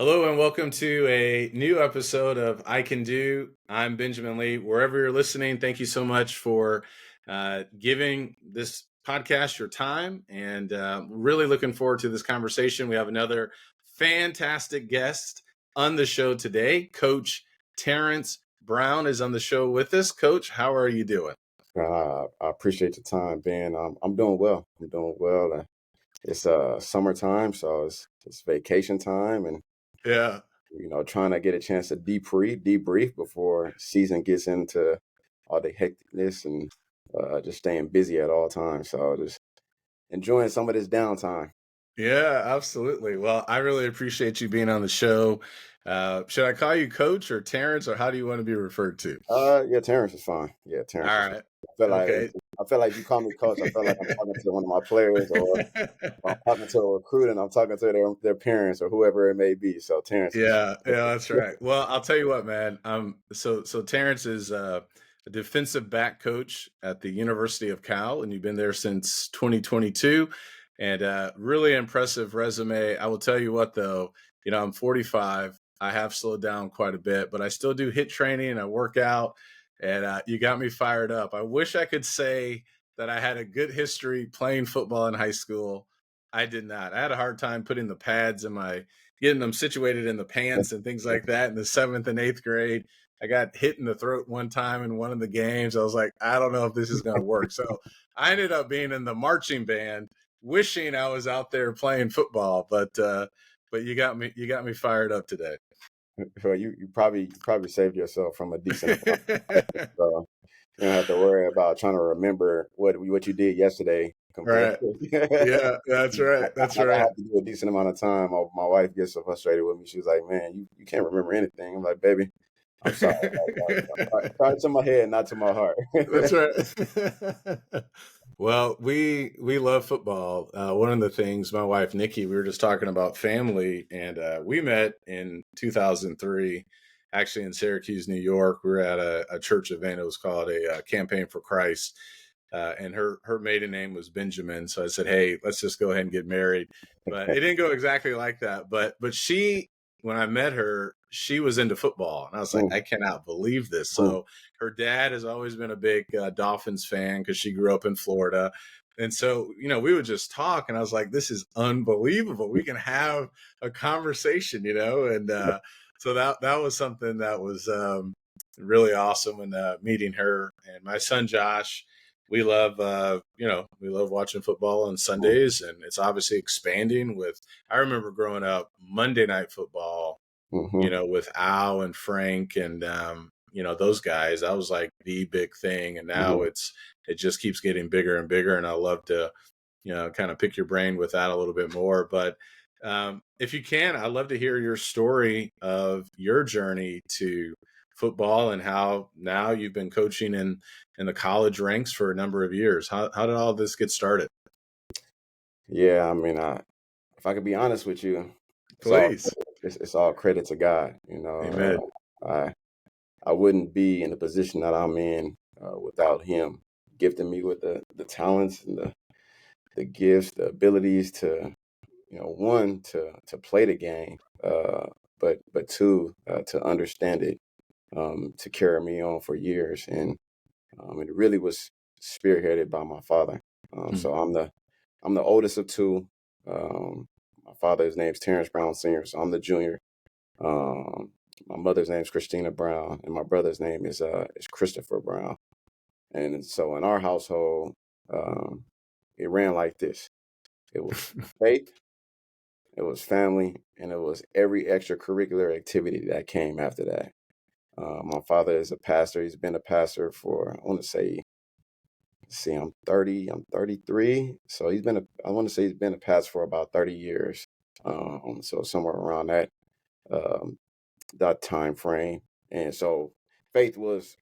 Hello and welcome to a new episode of I Can Do. I'm Benjamin Lee. Wherever you're listening, thank you so much for giving this podcast your time, and really looking forward to this conversation. We have another fantastic guest on the show today. Coach Terrence Brown is on the show with us. Coach, how are you doing? I appreciate your time, Ben. I'm doing well. I'm doing well. It's summertime, so it's vacation time, and Yeah. trying to get a chance to debrief before season gets into all the hecticness and just staying busy at all times. So just enjoying some of this downtime. Yeah, absolutely. Well, I really appreciate you being on the show. Should I call you Coach or Terrence, or how do you want to be referred to? Yeah, Terrence is fine. Yeah, All Terrence is fine. right. I feel like Okay. I feel like you call me coach. I feel like I'm talking to one of my players, or I'm talking to a recruit and I'm talking to their parents or whoever it may be. So Terrence is Yeah, that's right. Well, I'll tell you what, man. So Terrence is a defensive back coach at the University of Cal, and you've been there since 2022, and really impressive resume. I will tell you what, though, I'm 45. I have slowed down quite a bit, but I still do HIIT training and I work out, and you got me fired up. I wish I could say that I had a good history playing football in high school. I did not. I had a hard time putting the pads in my getting them situated in the pants and things like that in the 7th and 8th grade. I got hit in the throat one time in one of the games. I was like, I don't know if this is going to work. So I ended up being in the marching band, wishing I was out there playing football. But you got me fired up today. Well, you probably saved yourself from a decent amount. So you don't have to worry about trying to remember what you did yesterday compared Right. to Yeah, that's right. That's I right. have to do a decent amount of time. My wife gets so frustrated with me. She's like, "Man, you can't remember anything." I'm like, "Baby, I'm sorry. Try to my head, not to my heart." That's right. Well, we love football. One of the things, my wife Nikki, we were just talking about family, and we met in 2003, actually in Syracuse, New York. We were at a church event. It was called a Campaign for Christ, and her maiden name was Benjamin. So I said, "Hey, let's just go ahead and get married." But it didn't go exactly like that. But she, when I met her, she was into football, and I was like, Mm, I cannot believe this. mm. So her dad has always been a big Dolphins fan because she grew up in Florida. And so, we would just talk, and I was like, this is unbelievable. We can have a conversation, and so that was something that was really awesome when meeting her. And my son, Josh, we love watching football on Sundays, and it's obviously expanding with, I remember growing up, Monday Night Football, Mm-hmm. with Al and Frank and those guys. That was like the big thing, and now Mm-hmm. it just keeps getting bigger and bigger. And I love to kind of pick your brain with that a little bit more. But if you can, I'd love to hear your story of your journey to football and how now you've been coaching in the college ranks for a number of years. How did all this get started? Yeah, I mean, if I could be honest with you, it's all Please. it's all credit to God. Amen. I wouldn't be in the position that I'm in without Him gifting me with the talents and the gifts, the abilities to, one to play the game, but two to understand it, to carry me on for years, and it really was spearheaded by my father. Hmm. So I'm the oldest of two. My father's name's Terrence Brown Sr., so I'm the junior. Um, my mother's name is Christina Brown, and my brother's name is Christopher Brown. And so in our household, um, it ran like this: it was faith, it was family, and it was every extracurricular activity that came after that. My father is a pastor. He's been a pastor for, I want to say, see, I'm 30, I'm 33. So I want to say he's been a pastor for about 30 years. So somewhere around um, that time frame. And so faith was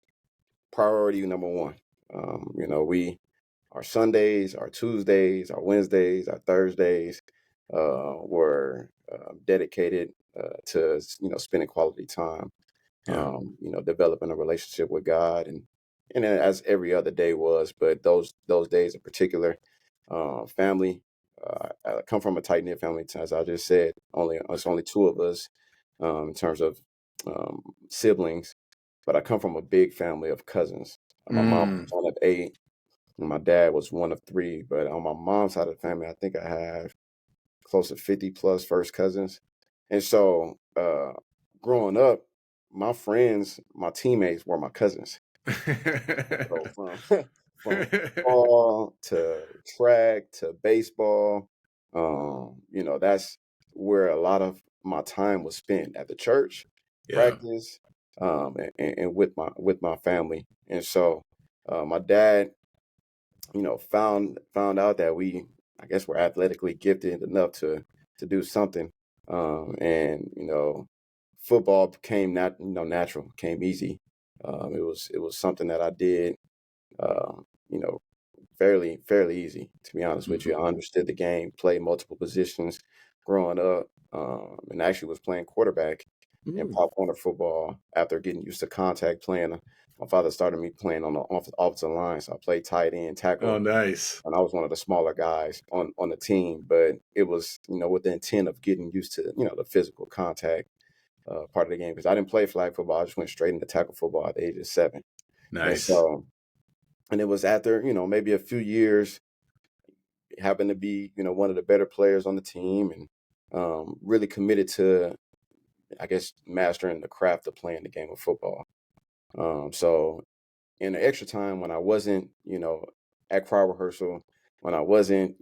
priority number one. Our Sundays, our Tuesdays, our Wednesdays, our Thursdays were dedicated to, spending quality time, Yeah. developing a relationship with God, and then as every other day was, but those days in particular, family. I come from a tight knit family, as I just said. It's only two of us, in terms of siblings, but I come from a big family of cousins. My mom was Mm. one of 8, and my dad was one of 3. But on my mom's side of the family, I think I have close to 50 plus first cousins. And so growing up, my friends, my teammates were my cousins. So from from football to track to baseball, that's where a lot of my time was spent at the church, Yeah. practice, and with my family. And so my dad, found out that I guess we're athletically gifted enough to do something. And football became natural, came easy. It was something that I did, um, you know, fairly easy, to be honest with you. I Mhm. understood the game, played multiple positions growing up, and actually was playing quarterback in Ooh. Pop Warner football after getting used to contact playing. My father started me playing on the offensive line, so I played tight end, Oh, tackle, nice. and I was one of the smaller guys on the team. But it was, with the intent of getting used to, the physical contact part of the game, because I didn't play flag football. I just went straight into tackle football at the age of 7. And Nice. so, and it was after, maybe a few years, happened to be, one of the better players on the team, and really committed to, I guess, mastering the craft of playing the game of football. So in the extra time when I wasn't, at choir rehearsal, when I wasn't,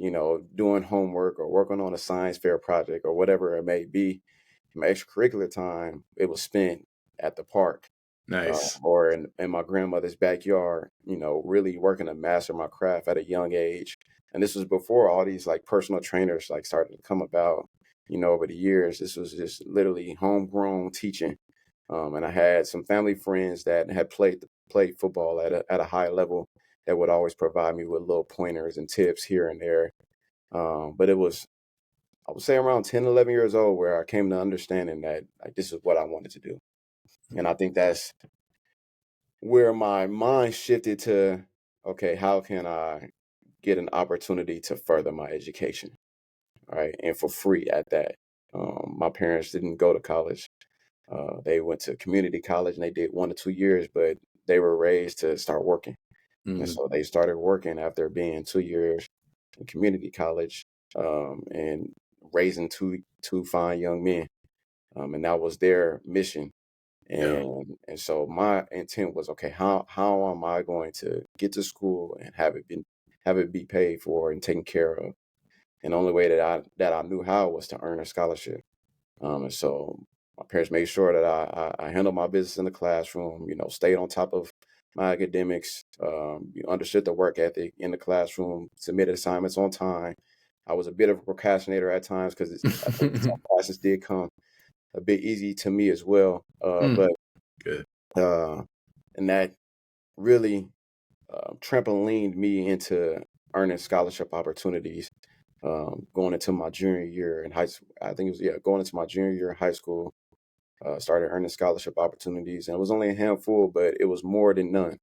doing homework or working on a science fair project or whatever it may be, my extracurricular time, it was spent at the park, Nice. or in my grandmother's backyard, really working to master my craft at a young age. And this was before all these like personal trainers like started to come about, over the years. This was just literally homegrown teaching. And I had some family friends that had played football at a high level that would always provide me with little pointers and tips here and there. But it was, I would say, around 10, 11 years old where I came to understanding that like this is what I wanted to do. And I think that's where my mind shifted to, okay, how can I get an opportunity to further my education, right? And for free at that. My parents didn't go to college. They went to community college and they did 1 to 2 years, but they were raised to start working. And Mhm. so they started working after being 2 years in community college, and raising two fine young men. And that was their mission. Yeah. And so my intent was, okay, how am I going to get to school and have it be paid for and taken care of? And the only way that I knew how was to earn a scholarship. And so my parents made sure that I handled my business in the classroom, stayed on top of my academics, understood the work ethic in the classroom, submitted assignments on time. I was a bit of a procrastinator at times because I think some classes did come a bit easy to me as well. Mm. But Good. uh, and that really trampolined me into earning scholarship opportunities. Going into my junior year in high school, I think it was, yeah, going into my junior year in high school, started earning scholarship opportunities, and it was only a handful, but it was more than none.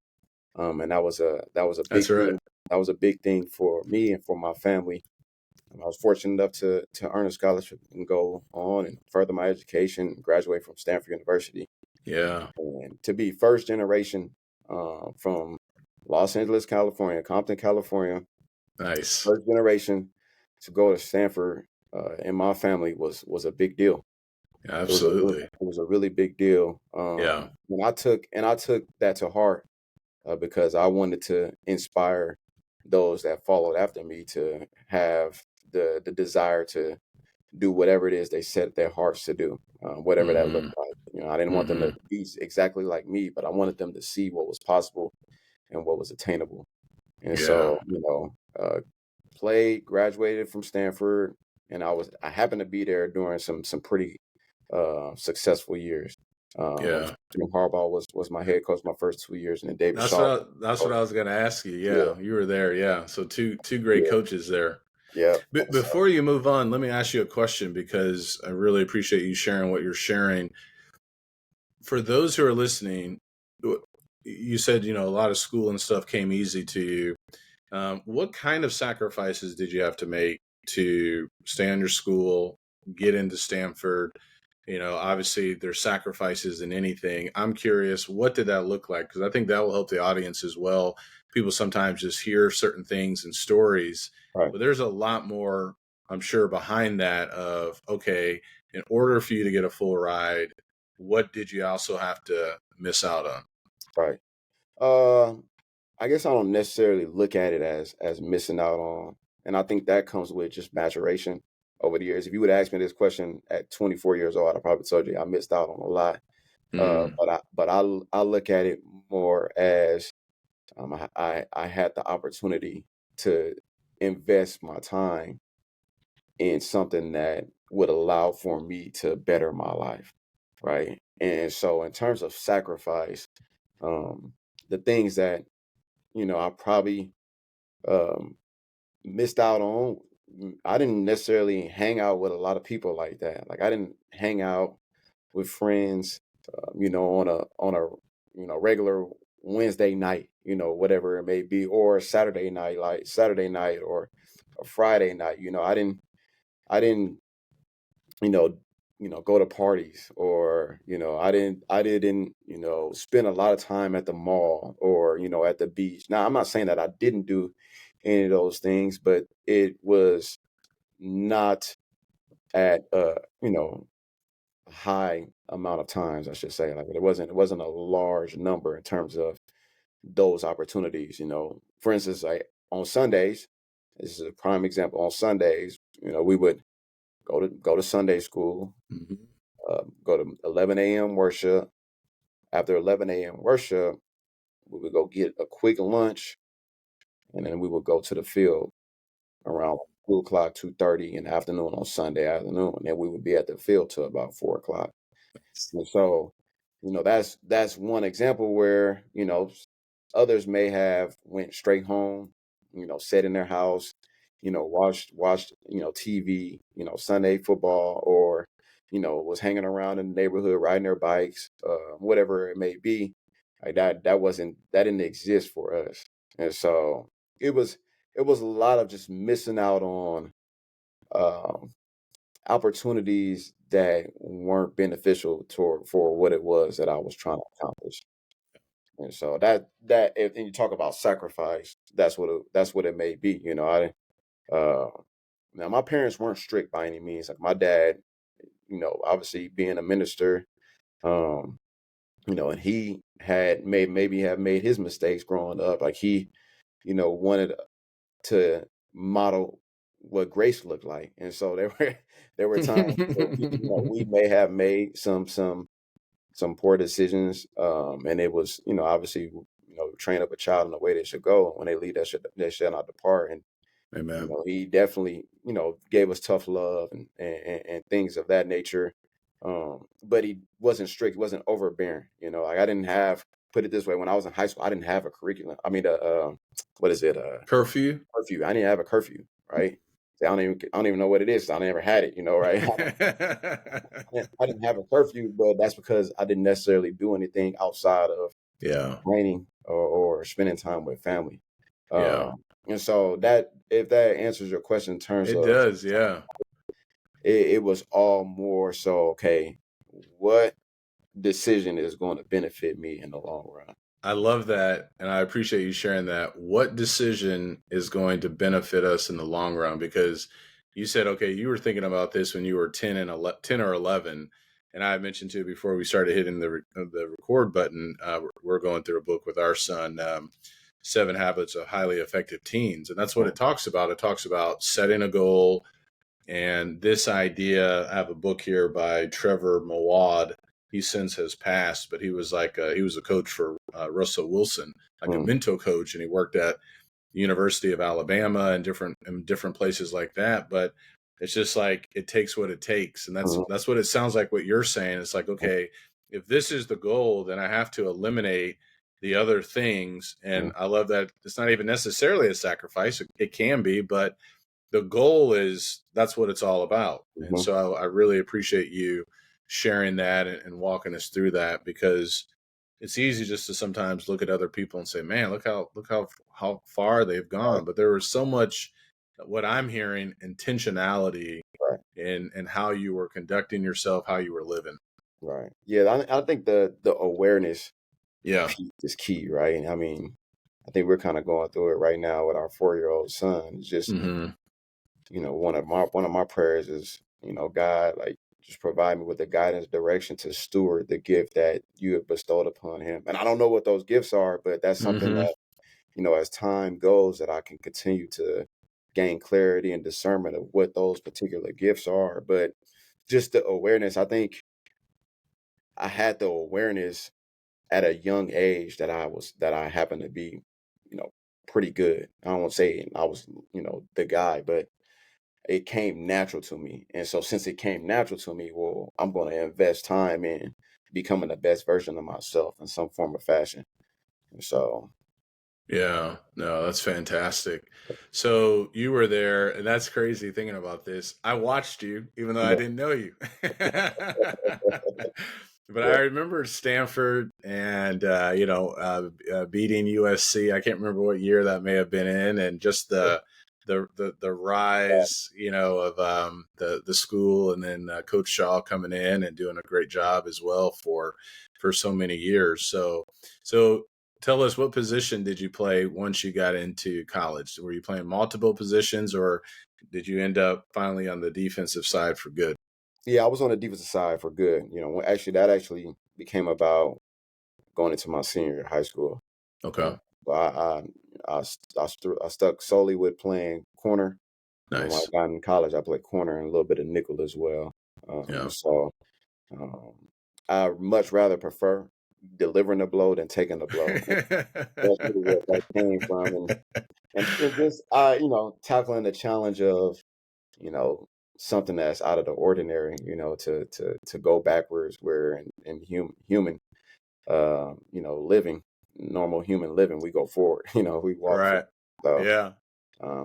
And that was a That's big right. thing. That was a big thing for me and for my family. I was fortunate enough to earn a scholarship and go on and further my education, graduate from Stanford University, Yeah. and to be first generation from Los Angeles, California, Compton, California, Nice. first generation to go to Stanford in my family was a big deal. Absolutely. It was a really big deal. Yeah. And I took that to heart, because I wanted to inspire those that followed after me to have the desire to do whatever it is they set their hearts to do, whatever that looked Mhm. like. I didn't want them to Mhm. be exactly like me, but I wanted them to see what was possible and what was attainable. And Yeah. so, played, graduated from Stanford, and I happened to be there during some pretty successful years. Yeah. Jim Harbaugh was my head coach my first 2 years, and then David That's Shaw. what I was gonna ask you. Yeah, Yeah, you were there. Yeah. So two great yeah, coaches there. yeah. And so, Before you move on, let me ask you a question because I really appreciate you sharing what you're sharing. For those who are listening, you said a lot of school and stuff came easy to you. What kind of sacrifices did you have to make to stay on your school, get into Stanford? obviously there's sacrifices in anything. I'm curious, what did that look like? Because I think that will help the audience as well. People sometimes just hear certain things and stories, Right. but there's a lot more, I'm sure, behind that of, okay, in order for you to get a full ride, what did you also have to miss out on? Right. Uh, I guess I don't necessarily look at it as missing out on, and I think that comes with just maturation over the years. If you would ask me this question at 24 years old, I probably told you I missed out on a lot. Mm, But I look at it more as I had the opportunity to invest my time in something that would allow for me to better my life, right? And so, in terms of sacrifice, um, the things that I probably um, missed out on. I didn't necessarily hang out with a lot of people like that. Like I didn't hang out with friends, on a regular Wednesday night, whatever it may be, or Saturday night, like Saturday night or a Friday night. I didn't, you know, go to parties, or I didn't spend a lot of time at the mall, or at the beach. Now, I'm not saying that I didn't do any of those things, but it was not at a high amount of times, I should say. Like it wasn't a large number in terms of those opportunities. For instance, like on Sundays, this is a prime example. On Sundays, we would go to Sunday school, mhm. go to 11 a.m. worship. After 11 a.m. worship, we would go get a quick lunch, and then we would go to the field around 2 o'clock, 2:30 in the afternoon on Sunday afternoon, and then we would be at the field till about 4 o'clock. And so, that's one example where, others may have went straight home, sat in their house, watched, TV, Sunday football, or, was hanging around in the neighborhood, riding their bikes, whatever it may be. Like that didn't exist for us. And so it was, it was a lot of just missing out on, um, opportunities that weren't beneficial for what it was that I was trying to accomplish. And so and you talk about sacrifice, that's what it may be. Uh Now my parents weren't strict by any means. Like my dad, obviously being a minister, um, and he had maybe have made his mistakes growing up. Like he, wanted to model what grace looked like. And so there were there were times where we may have made some poor decisions, and it was, obviously, train up a child in the way they should go. When they leave, they shall not depart. And Amen. he definitely, gave us tough love and things of that nature. But he wasn't strict, he wasn't overbearing. Like I didn't have, put it this way, when I was in high school, I didn't have a curriculum. I mean, what is it? Curfew? Curfew. I didn't have a curfew, right? I don't even know what it is. I never had it, right? I didn't have a curfew, but that's because I didn't necessarily do anything outside of Yeah. training or spending time with family. Yeah. And so that, if that answers your question in terms It of, does. Yeah. it was all more so, okay, what decision is going to benefit me in the long run? I love that. And I appreciate you sharing that. What decision is going to benefit us in the long run? Because you said, okay, you were thinking about this when you were 10 or 11. And I mentioned to you before we started hitting the record button, we're going through a book with our son, Seven Habits of Highly Effective Teens. And that's what it talks about. It talks about setting a goal. And this idea, I have a book here by Trevor Mawad. He since has passed, but he was he was a coach for Russell Wilson, like a Mm, mentor coach, and he worked at the University of Alabama and different places like that. But it's just like it takes what it takes, and mhm, that's what it sounds like. What you're saying, it's like, okay, if this is the goal, then I have to eliminate the other things. mhm, And I love that it's not even necessarily a sacrifice. It can be, but the goal is that's what it's all about. And mhm. so I really appreciate you sharing that and walking us through that, because it's easy just to sometimes look at other people and say, man, look how far they've Right, gone. But there was so much, what I'm hearing, intentionality and how you were conducting yourself, how you were living. Right. Yeah, I think the awareness Yeah. piece is key, right? And I mean, I think we're kind of going through it right now with our 4-year-old son. It's just, Hmm. one of my prayers is, God, like just provide me with the guidance, direction to steward the gift that you have bestowed upon him. And I don't know what those gifts are, but that's something Hmm. that, as time goes, that I can continue to gain clarity and discernment of what those particular gifts are. But just the awareness, I think I had the awareness at a young age that I happened to be, you know, pretty good. I don't want to say I was, the guy, but it came natural to me. And so since it came natural to me, well, I'm going to invest time in becoming the best version of myself in some form or fashion. And so, Yeah, no, that's fantastic. So you were there, and that's crazy thinking about this. I watched you, even though I yeah, didn't know you. But I yeah, remember Stanford and beating USC. I can't remember what year that may have been in, and just the rise, of the school, and then Coach Shaw coming in and doing a great job as well for so many years. So tell us, what position did you play once you got into college? Were you playing multiple positions, or did you end up finally on the defensive side for good? yeah. I was on the defensive side for good. That actually became about going into my senior year of high school. Okay. But I stuck solely with playing corner. When I Nice. got in college, I played corner and a little bit of nickel as well. Yeah. So um, I much rather prefer delivering the blow than taking the blow. That's really where that came from, and just tackling the challenge of you know something that's out of the ordinary. To go backwards where in human living, normal human living, we go forward. We walk forward. Right. So Yeah.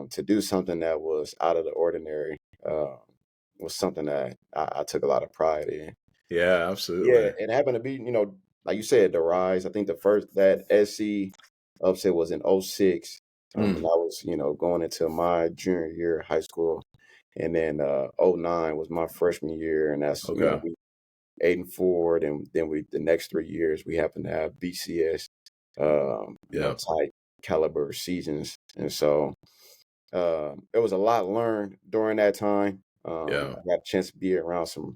to do something that was out of the ordinary uh, was something that I took a lot of pride in. Yeah, Yeah, absolutely. it happened to be, like you said, the rise. I think the first that SC upset was in '06. And Mm, I was, going into my junior year of high school. And then '09 was my freshman year, and that's, okay. we 8-4, then we the next 3 years we happened to have BCS, Yeah. type caliber seasons. And so it was a lot learned during that time. Yeah. I got a chance to be around some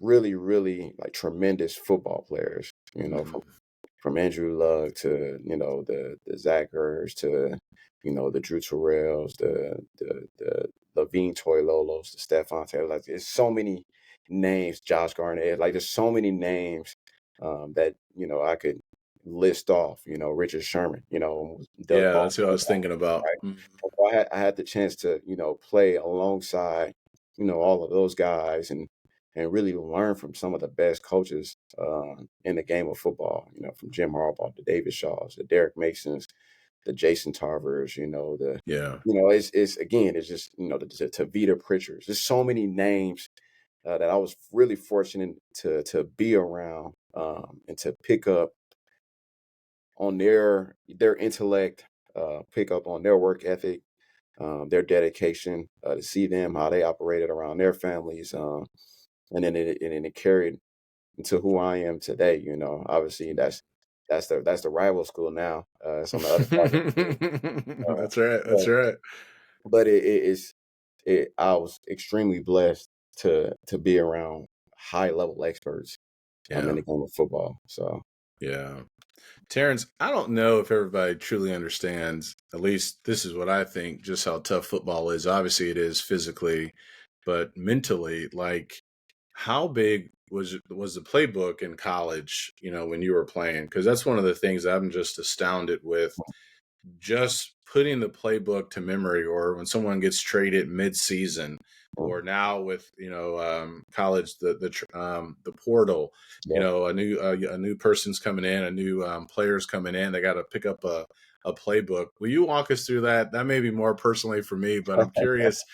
really, really like tremendous football players, Hmm. from Andrew Luck to, the Zach Ertz to, the Drew Terrells, the Levine Toilolos, the Stephon Taylor. Like there's so many names, Josh Garnett, like there's so many names that, I could list off, Richard Sherman, Doug Yeah, Ball. that's what I was thinking about. Right. Mhm. So I had the chance to, play alongside, all of those guys and really learn from some of the best coaches in the game of football, from Jim Harbaugh, the David Shaws, the Derek Masons, the Jason Tarvers, Yeah. it's again, it's just, the Tavita Pritchards. There's so many names that I was really fortunate to be around and to pick up on their intellect, pick up on their work ethic, their dedication, to see them how they operated around their families, and then it carried into who I am today. Obviously that's the rival school now. It's on the other side of the field. That's right. That's But right. I was extremely blessed to be around high level experts in Yeah. the game of football. So Yeah. Terrence, I don't know if everybody truly understands, at least this is what I think, just how tough football is. Obviously, it is physically, but mentally, like how big was the playbook in college, when you were playing? Because that's one of the things I'm just astounded with, just putting the playbook to memory, or when someone gets traded mid-season, mm, or now with college, the portal, yeah. a new person's coming in, a new player's coming in, they got to pick up a playbook. Will you walk us through that? That may be more personally for me, but I'm curious,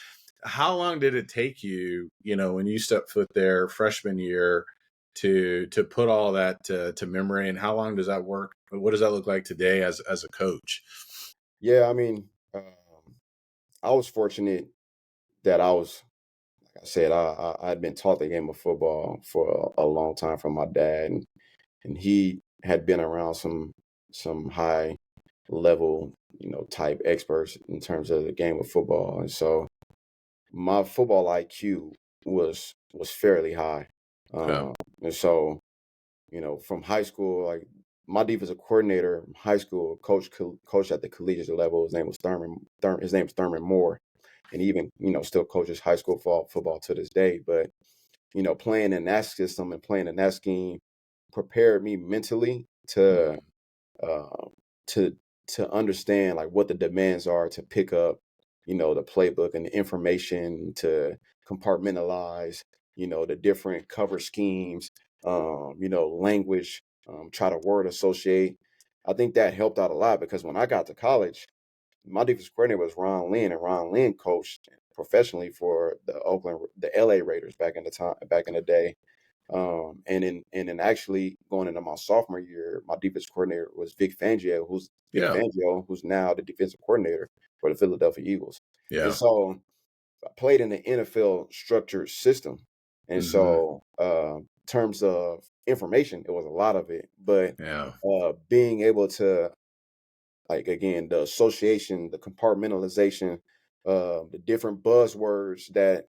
how long did it take you, when you stepped foot there freshman year, to put all that to memory, and how long does that work? What does that look like today as a coach? Yeah, I mean, I was fortunate. that I was, like I said, I had been taught the game of football for a long time from my dad, and he had been around some high level, type experts in terms of the game of football. And so my football IQ was fairly high. Yeah. And so, from high school, like my defensive coordinator in high school, coach at the collegiate level. His name was his name is Thurman Moore, and he even still coaches high school football to this day. But playing in that system and playing in that scheme prepared me mentally to Mm. uh, to to understand like what the demands are to pick up, the playbook and the information to compartmentalize, the different cover schemes, language, try to word associate. I think that helped out a lot because when I got to college, my defensive coordinator was Ron Lynn, and Ron Lynn coached professionally for the LA Raiders back in the day. And then actually going into my sophomore year, my defense coordinator was Vic Yeah. Fangio, who's now the defensive coordinator for the Philadelphia Eagles. And Yeah. so I played in the NFL structured system. And Hmm. so in terms of information, it was a lot of it. But Yeah. being able to, like, again, the association, the compartmentalization, the different buzzwords that,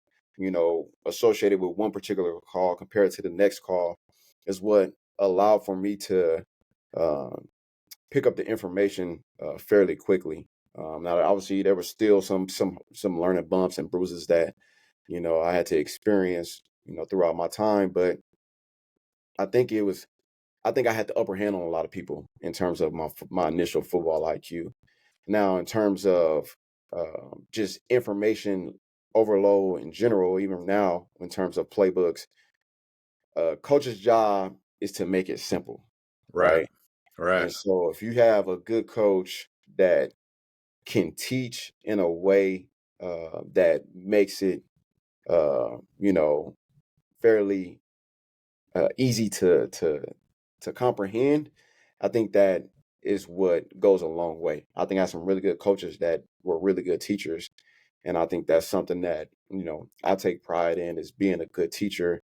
associated with one particular call compared to the next call is what allowed for me to um, pick up the information fairly quickly. Now, obviously, there was still some learning bumps and bruises that, I had to experience, throughout my time. But I think I think I had the upper hand on a lot of people in terms of my initial football IQ. Now, in terms of just information overload in general, even now, in terms of playbooks, coach's job is to make it simple, Right. right? Right. And so, if you have a good coach that can teach in a way that makes it, fairly easy to comprehend, I think that is what goes a long way. I think I have some really good coaches that were really good teachers, and I think that's something that I take pride in is being a good teacher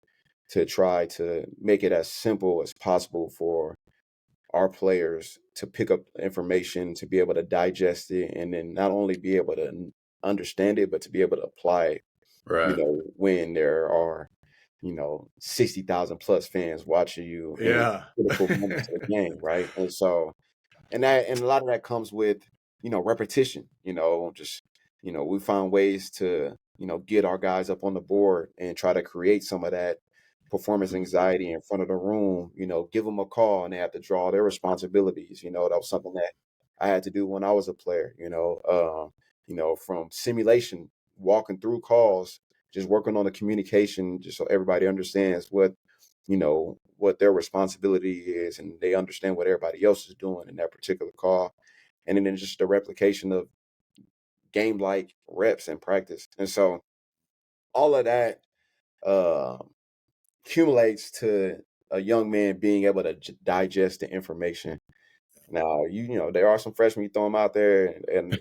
to try to make it as simple as possible for our players to pick up information, to be able to digest it, and then not only be able to understand it, but to be able to apply it. Right. When there are 60,000 plus fans watching you in Yeah. critical moments of the game, right? And a lot of that comes with repetition. Just we find ways to get our guys up on the board and try to create some of that performance anxiety in front of the room. Give them a call and they have to draw their responsibilities. That was something that I had to do when I was a player. From simulation, walking through calls, just working on the communication, just so everybody understands what their responsibility is and they understand what everybody else is doing in that particular call. And then just the replication of game like reps and practice. And so all of that uh, accumulates to a young man being able to digest the information. Now, there are some freshmen you throw them out there, and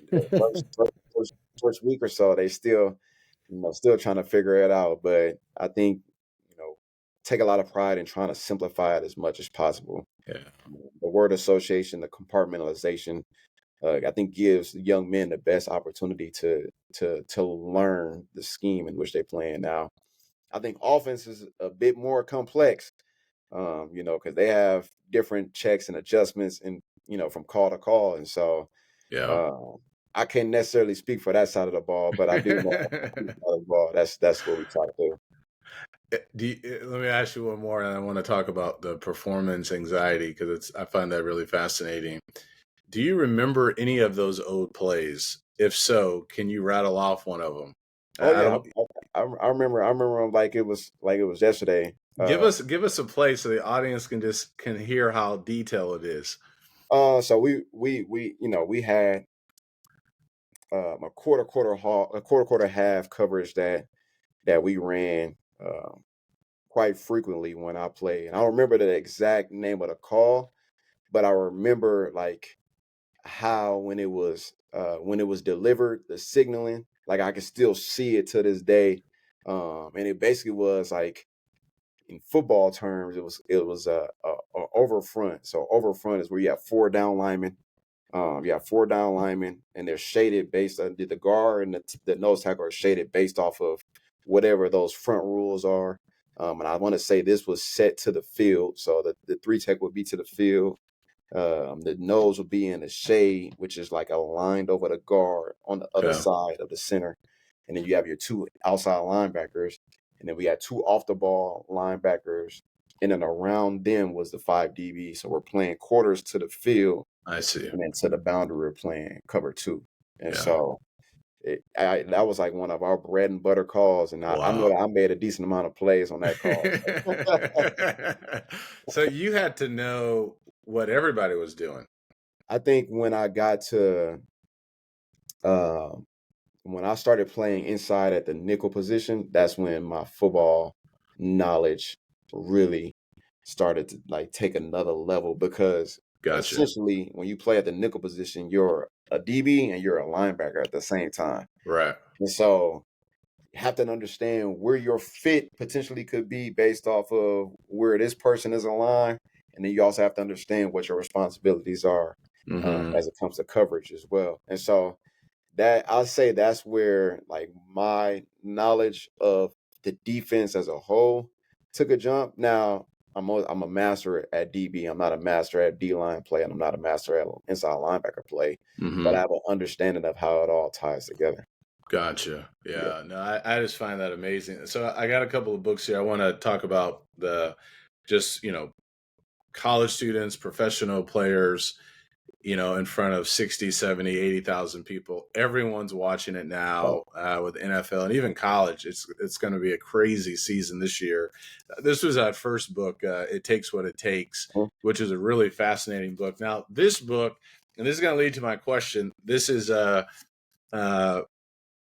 first week or so, they still trying to figure it out. But I think, you know, take a lot of pride in trying to simplify it as much as possible. Yeah. The word association, the compartmentalization, I think gives the young men the best opportunity to learn the scheme in which they play in. Now, I think offense is a bit more complex, because they have different checks and adjustments and from call to call, and so Yeah. um, I can't necessarily speak for that side of the ball, but I do know on the side of the ball, that's what we try to do. Let me ask you one more, and I want to talk about the performance anxiety because I find that really fascinating. Do you remember any of those old plays? If so, can you rattle off one of them? Oh I yeah, don't I remember 'em like it was yesterday. give us a play so the audience can hear how detailed it is. So we had a quarter half coverage that we ran quite frequently when I played. And I don't remember the exact name of the call, but I remember like how when it was delivered, the signaling. like I can still see it to this day. And it basically was like, in football terms, it was a over front. So over front is where you have four down linemen. You have four down linemen, and they're shaded based on the guard and the nose tackle are shaded based off of whatever those front rules are. And I want to say this was set to the field, so the three tech would be to the field. The nose would be in the shade, which is like aligned over the guard on the other Okay. side of the center. And then you have your two outside linebackers. And then we had two off the ball linebackers. And then around them was the 5 DB. So we're playing quarters to the field. I see. And then to the boundary, we're playing cover two. And Yeah. so that was like one of our bread and butter calls. And I know that I made a decent amount of plays on that call. So you had to know what everybody was doing. I think when I got to when I started playing inside at the nickel position, that's when my football knowledge really started to like take another level, because essentially when you play at the nickel position, you're a DB and you're a linebacker at the same time. Right. And so you have to understand where your fit potentially could be based off of where this person is aligned. And then you also have to understand what your responsibilities are as it comes to coverage as well. And so that I'll say that's where like my knowledge of the defense as a whole took a jump. Now I'm a master at DB. I'm not a master at D-line play, and I'm not a master at inside linebacker play. But I have an understanding of how it all ties together. Gotcha. Yeah. No, I just find that amazing. So I got a couple of books here. I want to talk about college students, professional players, in front of 60, 70, 80,000 people. Everyone's watching it now with NFL and even college. It's going to be a crazy season this year. This was our first book, It Takes What It Takes, which is a really fascinating book. Now, this book, and this is going to lead to my question. This is the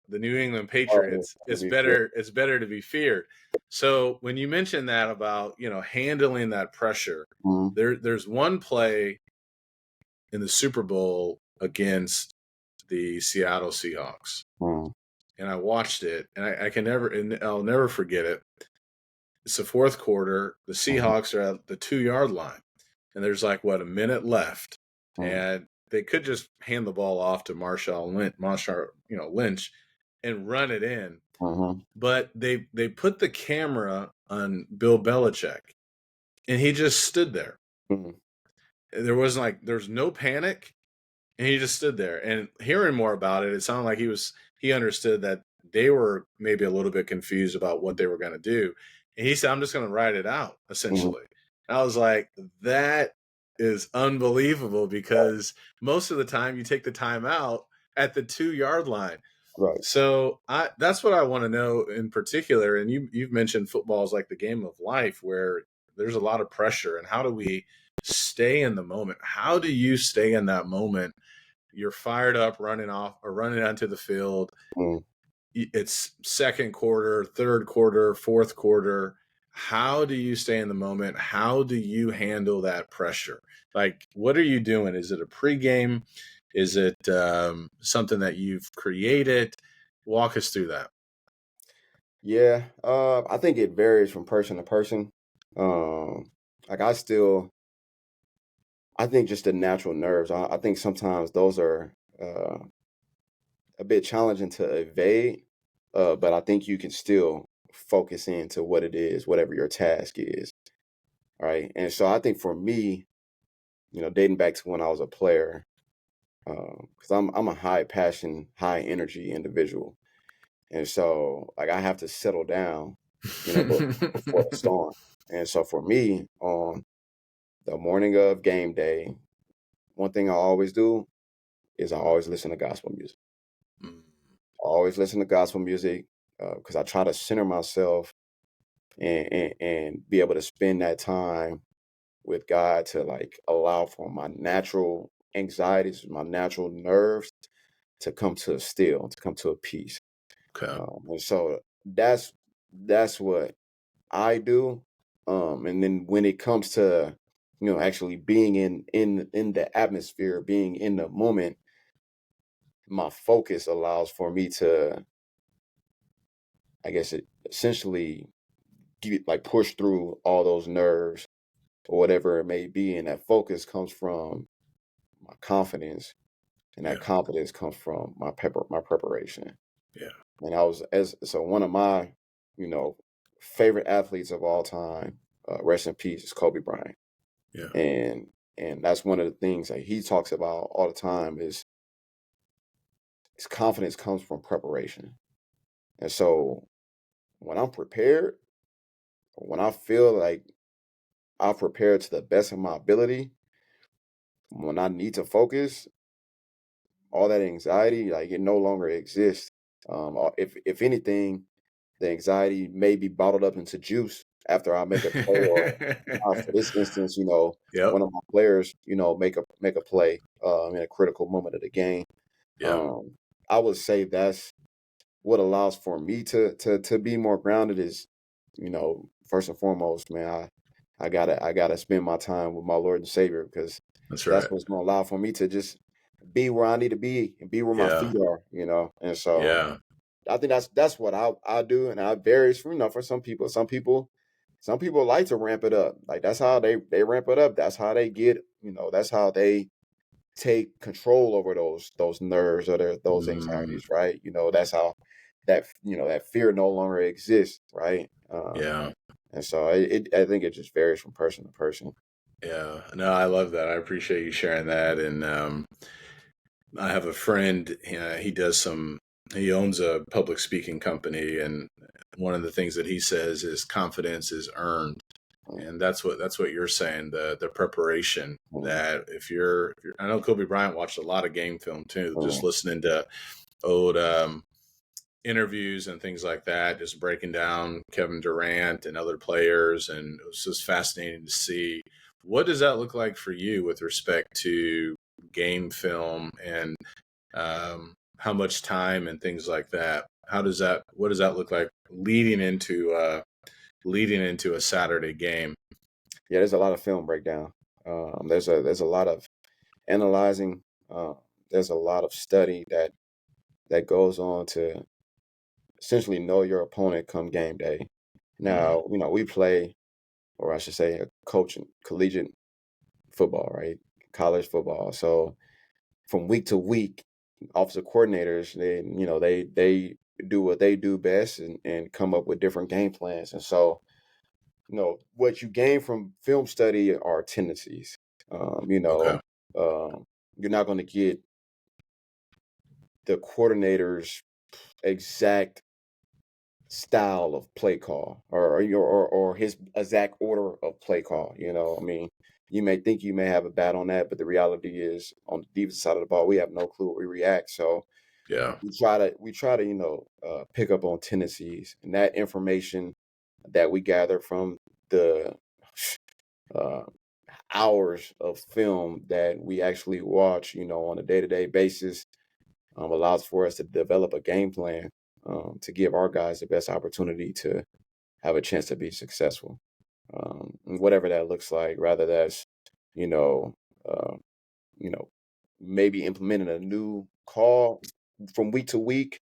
New England Patriots. It's better to be feared. So when you mentioned that about, handling that pressure, there's one play in the Super Bowl against the Seattle Seahawks. And I watched it, and I'll never forget it. It's the fourth quarter. The Seahawks are at the 2-yard line, and there's like, a minute left. And they could just hand the ball off to Marshawn Lynch and run it in. But they put the camera on Bill Belichick, and he just stood there. There's no panic, and he just stood there. And hearing more about it, it sounded like he understood that they were maybe a little bit confused about what they were going to do. And he said, I'm just going to ride it out, essentially. And I was like, that is unbelievable, because most of the time you take the time out at the 2-yard line. Right. So that's what I want to know in particular. And you've mentioned football is like the game of life, where there's a lot of pressure. And how do we stay in the moment? How do you stay in that moment? You're fired up, running onto the field. It's second quarter, third quarter, fourth quarter. How do you stay in the moment? How do you handle that pressure? Like, what are you doing? Is it a pregame? Is it something that you've created? Walk us through that. Yeah, I think it varies from person to person. Like I think just the natural nerves. I think sometimes those are a bit challenging to evade, but I think you can still focus into what it is, whatever your task is, right? And so I think for me, dating back to when I was a player, because I'm a high passion, high energy individual, and so like I have to settle down, before the storm. And so for me, on the morning of game day, one thing I always do is I always listen to gospel music. I always listen to gospel music because I try to center myself and be able to spend that time with God to like allow for my natural anxieties, my natural nerves to come to a still, to come to a peace. Okay. And so that's what I do. And then when it comes to actually being in the atmosphere, being in the moment, my focus allows for me to I guess it essentially push through all those nerves or whatever it may be, and that focus comes from my confidence, and that Yeah. confidence comes from my preparation. Yeah. And I was so one of my, favorite athletes of all time, rest in peace, is Kobe Bryant. Yeah. And that's one of the things that he talks about all the time is his confidence comes from preparation. And so when I'm prepared, when I feel like I've prepared to the best of my ability, when I need to focus, all that anxiety, like it no longer exists. If anything, the anxiety may be bottled up into juice after I make a play, or for this instance, Yep. one of my players, make a play in a critical moment of the game. Yeah. Um, I would say that's what allows for me to be more grounded is, first and foremost, man, I gotta spend my time with my Lord and Savior, because That's that's right. what's gonna allow for me to just be where I need to be and be where my Yeah. feet are. And so Yeah. I think that's what I do, and it varies from, for some people. Some people like to ramp it up. Like that's how they ramp it up. That's how they get, that's how they take control over those nerves or those Mm, anxieties, right? That's how that fear no longer exists, right? yeah. And so I think it just varies from person to person. Yeah. No, I love that. I appreciate you sharing that. And I have a friend, he owns a public speaking company. And one of the things that he says is confidence is earned. Mm, And that's what you're saying, the preparation mm, that if you're I know Kobe Bryant watched a lot of game film too, just mm, listening to old interviews and things like that, just breaking down Kevin Durant and other players. And it was just fascinating to see. What does that look like for you with respect to game film and how much time and things like that? What does that look like leading into a Saturday game? Yeah, there's a lot of film breakdown. There's a lot of analyzing. There's a lot of study that goes on to essentially know your opponent come game day. Mm, Now, we play, or I should say, coach collegiate football, right? College football. So from week to week, offensive coordinators, they do what they do best, and come up with different game plans. And so, what you gain from film study are tendencies. Um, you okay. know, you're not going to get the coordinator's exact style of play call, or his exact order of play call. I mean, you may think you may have a bat on that, but the reality is, on the defensive side of the ball, we have no clue what we react. So Yeah. we try to pick up on tendencies, and that information that we gather from the uh, hours of film that we actually watch, on a day-to-day basis, allows for us to develop a game plan, to give our guys the best opportunity to have a chance to be successful, and whatever that looks like. Rather that's, you know, uh, you know, maybe implementing a new call from week to week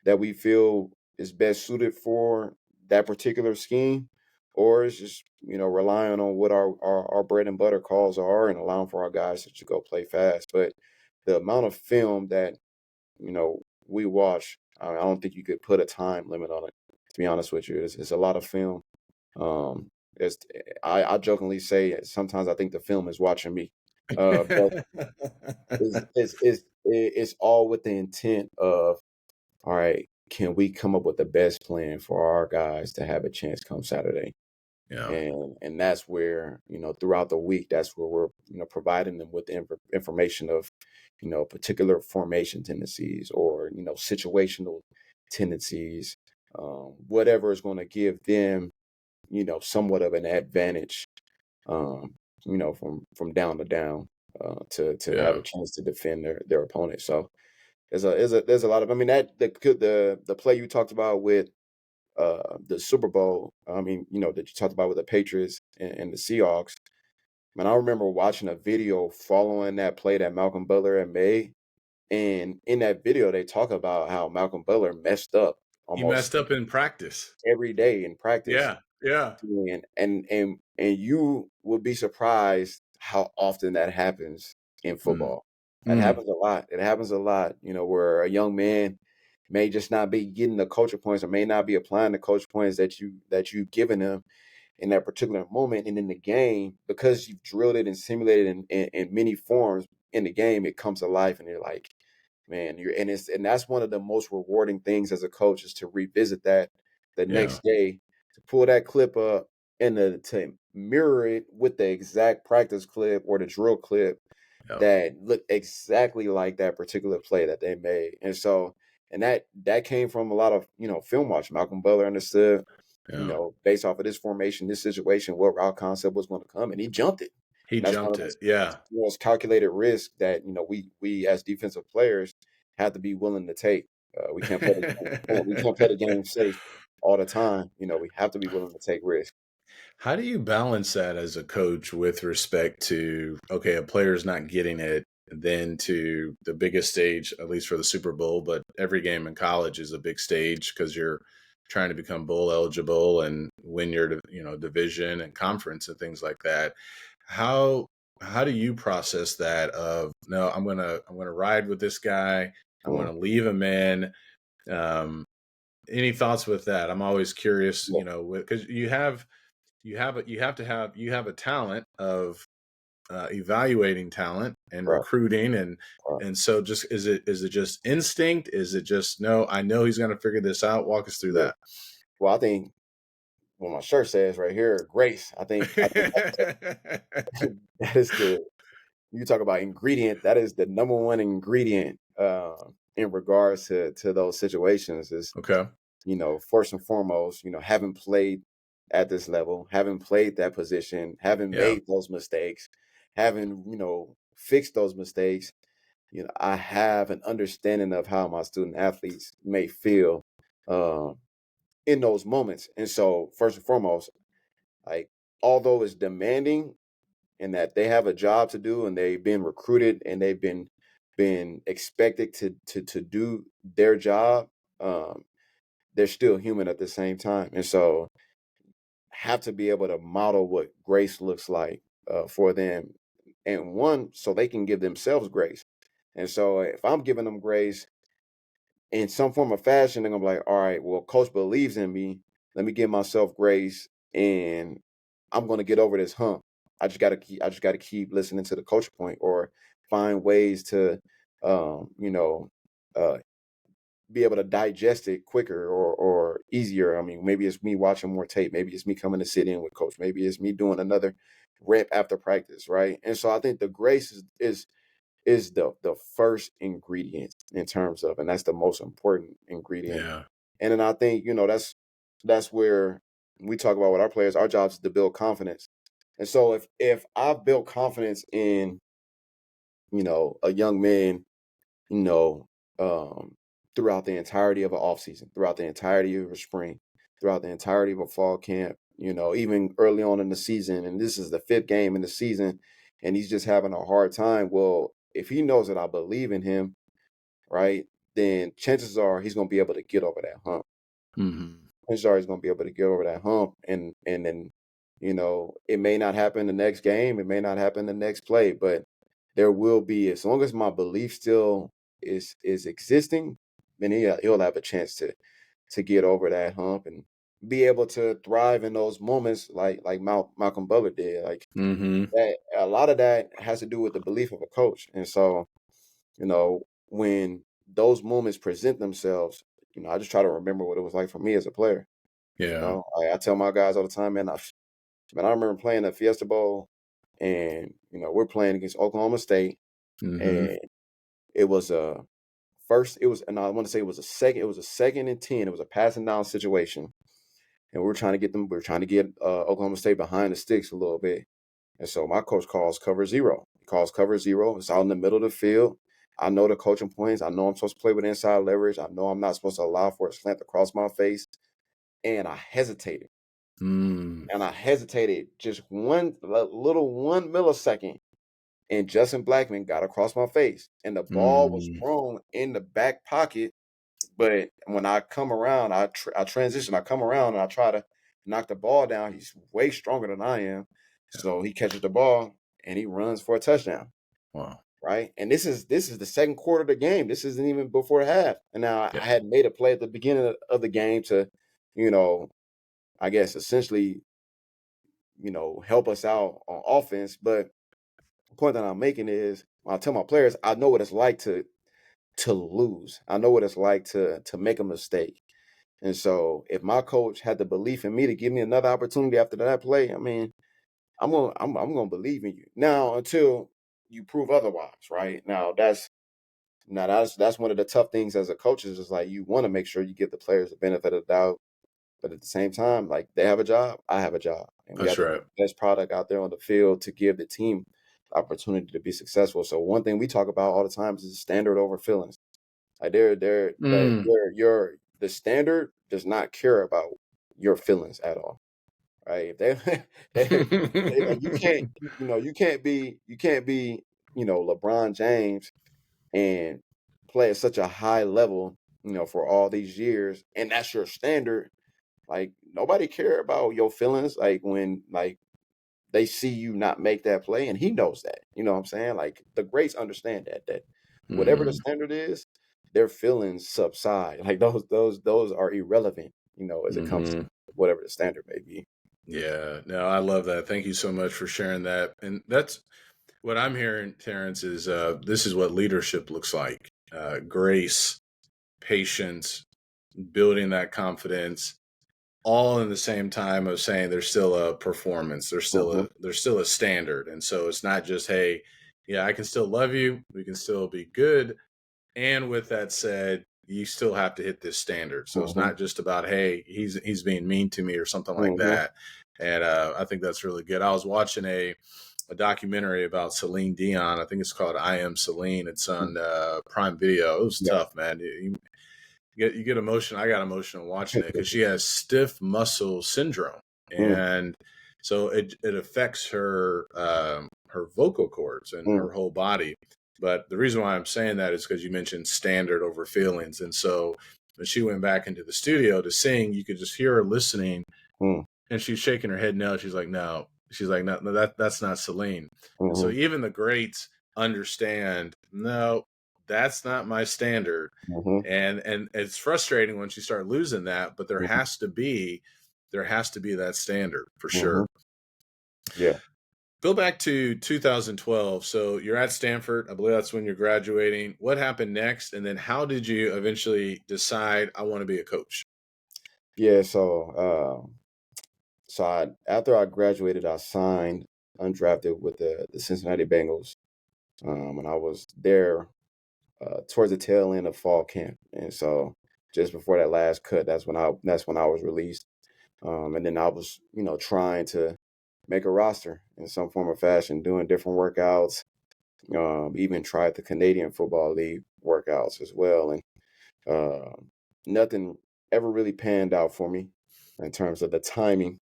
that we feel is best suited for that particular scheme, or it's just, relying on what our bread and butter calls are, and allowing for our guys to go play fast. But the amount of film that, we watch, I don't think you could put a time limit on it, to be honest with you. It's a lot of film. Um, it's, I jokingly say sometimes I think the film is watching me. But it's all with the intent of, all right, can we come up with the best plan for our guys to have a chance come Saturday? Yeah. And that's where, throughout the week, that's where we're, providing them with the information of, particular formation tendencies, or, situational tendencies, whatever is going to give them, somewhat of an advantage, um, from down to down, to have Yeah. a chance to defend their opponent. So there's a lot of, I mean, that the play you talked about with the Super Bowl, I mean, that you talked about with the Patriots and the Seahawks. Man, I remember watching a video following that play that Malcolm Butler had made. And in that video, they talk about how Malcolm Butler messed up He almost messed up in practice. every day in practice. Yeah, yeah. And you would be surprised how often that happens in Mm, football. That mm, happens a lot. It happens a lot, where a young man may just not be getting the culture points or may not be applying the coach points that you've given them in that particular moment. And in the game, because you've drilled it and simulated in many forms in the game, it comes to life and you're like, man, and that's one of the most rewarding things as a coach is to revisit that the yeah, next day, to pull that clip up and to mirror it with the exact practice clip or the drill clip yeah, that looked exactly like that particular play that they made. And so, and that came from a lot of, film watch. Malcolm Butler understood, yeah. based off of this formation, this situation, what route concept was going to come, and he jumped it. He And that's one jumped of those it. Yeah. most calculated risks that we as defensive players have to be willing to take. We can't play the game. We can't play the game safe all the time. We have to be willing to take risks. How do you balance that as a coach with respect to, okay, a player's not getting it, then to the biggest stage, at least for the Super Bowl, but every game in college is a big stage because you're trying to become bowl eligible and win your, division and conference and things like that. How how do you process that of, no, I'm gonna ride with this guy. I'm Mm, gonna leave him in. Um, any thoughts with that? I'm always curious, yeah, because you have a talent of evaluating talent and right, recruiting right. and so just is it just instinct? Is it just, no, I know he's going to figure this out? Walk us through Yeah. that. Well, I think what my shirt says right here, grace. I think that is the you talk about ingredient. That is the number one ingredient in regards to those situations. Is Okay. first and foremost, having played at this level, having played that position, having Yeah. made those mistakes, having, fixed those mistakes, I have an understanding of how my student athletes may feel um, in those moments. And so, first and foremost, like, although it's demanding and that they have a job to do and they've been recruited and they've been expected to do their job, um, they're still human at the same time. And so have to be able to model what grace looks like for them. And one, so they can give themselves grace. And so if I'm giving them grace in some form of fashion, they're gonna be like, all right, well, coach believes in me. Let me give myself grace and I'm gonna get over this hump. I just gotta keep listening to the coach point or find ways to uh be able to digest it quicker or easier. I mean, maybe it's me watching more tape. Maybe it's me coming to sit in with coach. Maybe it's me doing another rep after practice, right? And so I think the grace is the first ingredient in terms of, and that's the most important ingredient. Yeah. And then I think that's where we talk about with our players. Our job is to build confidence. And so if I've built confidence in a young man you know, um, throughout the entirety of an off season, throughout the entirety of a spring, throughout the entirety of a fall camp, even early on in the season. And this is the fifth game in the season, and he's just having a hard time. Well, if he knows that I believe in him, right, then chances are he's going to be able to get over that hump. Hmm. Chances are he's going to be able to get over that hump, and then, it may not happen the next game, it may not happen the next play, but there will be, as long as my belief still is existing, then he'll have a chance to get over that hump and be able to thrive in those moments like Malcolm Butler did. Like Hmm. that, a lot of that has to do with the belief of a coach. And so, when those moments present themselves, I just try to remember what it was like for me as a player. Yeah. I tell my guys all the time, man, I remember playing the Fiesta Bowl, and we're playing against Oklahoma State, Hmm. and it was a first. It was, and I want to say it was a second. It was a 2nd and 10. It was a passing down situation, and we were trying to get them. We were trying to get Oklahoma State behind the sticks a little bit, and so my coach calls cover zero. He calls cover zero. It's out in the middle of the field. I know the coaching points. I know I'm supposed to play with inside leverage. I know I'm not supposed to allow for a slant across my face, and I hesitated. Mm. And I hesitated just little 1 millisecond, and Justin Blackman got across my face, and the ball was Mm. thrown in the back pocket But when I come around, I transition. I come around and I try to knock the ball down. He's way stronger than I am, Yeah. so he catches the ball and he runs for a touchdown. Wow. Right, and this is the second quarter of the game. This isn't even before half. And now Yeah. I had made a play at the beginning of the game to, you know, I guess essentially, help us out on offense. But the point that I'm making is, when I tell my players, I know what it's like to lose. I know what it's like to make a mistake. And so if my coach had the belief in me to give me another opportunity after that play, I mean, I'm gonna believe in you. Now until you prove otherwise, right? That's one of the tough things as a coach is like you want to make sure you give the players the benefit of the doubt, but at the same time, like they have a job, I have a job, and we That's have to right. put the best product out there on the field to give the team the opportunity to be successful. So one thing we talk about all the time is standard over feelings. Like Mm. the standard does not care about your feelings at all, right? If they like you can't be LeBron James and play at such a high level, for all these years, and that's your standard. Like nobody care about your feelings. Like when they see you not make that play, and he knows that. You know what I'm saying? Like the greats understand that whatever the Mm. standard is, their feelings subside. Like those are irrelevant. As it comes to Hmm. whatever the standard may be. Yeah. No, I love that. Thank you so much for sharing that. And that's what I'm hearing, Terrence, is this is what leadership looks like. Grace, patience, building that confidence, all in the same time of saying there's still a performance, Hmm. there's still a standard. And so it's not just, hey, yeah, I can still love you, we can still be good. And with that said, you still have to hit this standard. So it's Hmm. not just about, hey, he's being mean to me or something like Hmm. that. And I think that's really good. I was watching a documentary about Celine Dion. I think it's called I Am Celine. It's on Prime Video. It was Yeah. tough, man. You get emotional. I got emotional watching it because she has stiff muscle syndrome, Mm, and so it affects her vocal cords and mm, her whole body. But the reason why I'm saying that is because you mentioned standard over feelings, and so when she went back into the studio to sing, you could just hear her listening, mm, and she's shaking her head no. She's like, no. She's like, no, no, that's not Celine. And so mhm, even the greats understand, no, that's not my standard. mhm, And it's frustrating once you start losing that, but mhm, there has to be that standard for mhm. sure. Yeah. Go back to 2012. So you're at Stanford. I believe that's when you're graduating. What happened next? And then how did you eventually decide I want to be a coach? Yeah. After I graduated, I signed undrafted with the Cincinnati Bengals, and I was there towards the tail end of fall camp, and so just before that last cut, that's when I was released, and then I was trying to make a roster in some form or fashion, doing different workouts, even tried the Canadian Football League workouts as well, and Uh, nothing ever really panned out for me in terms of the timing.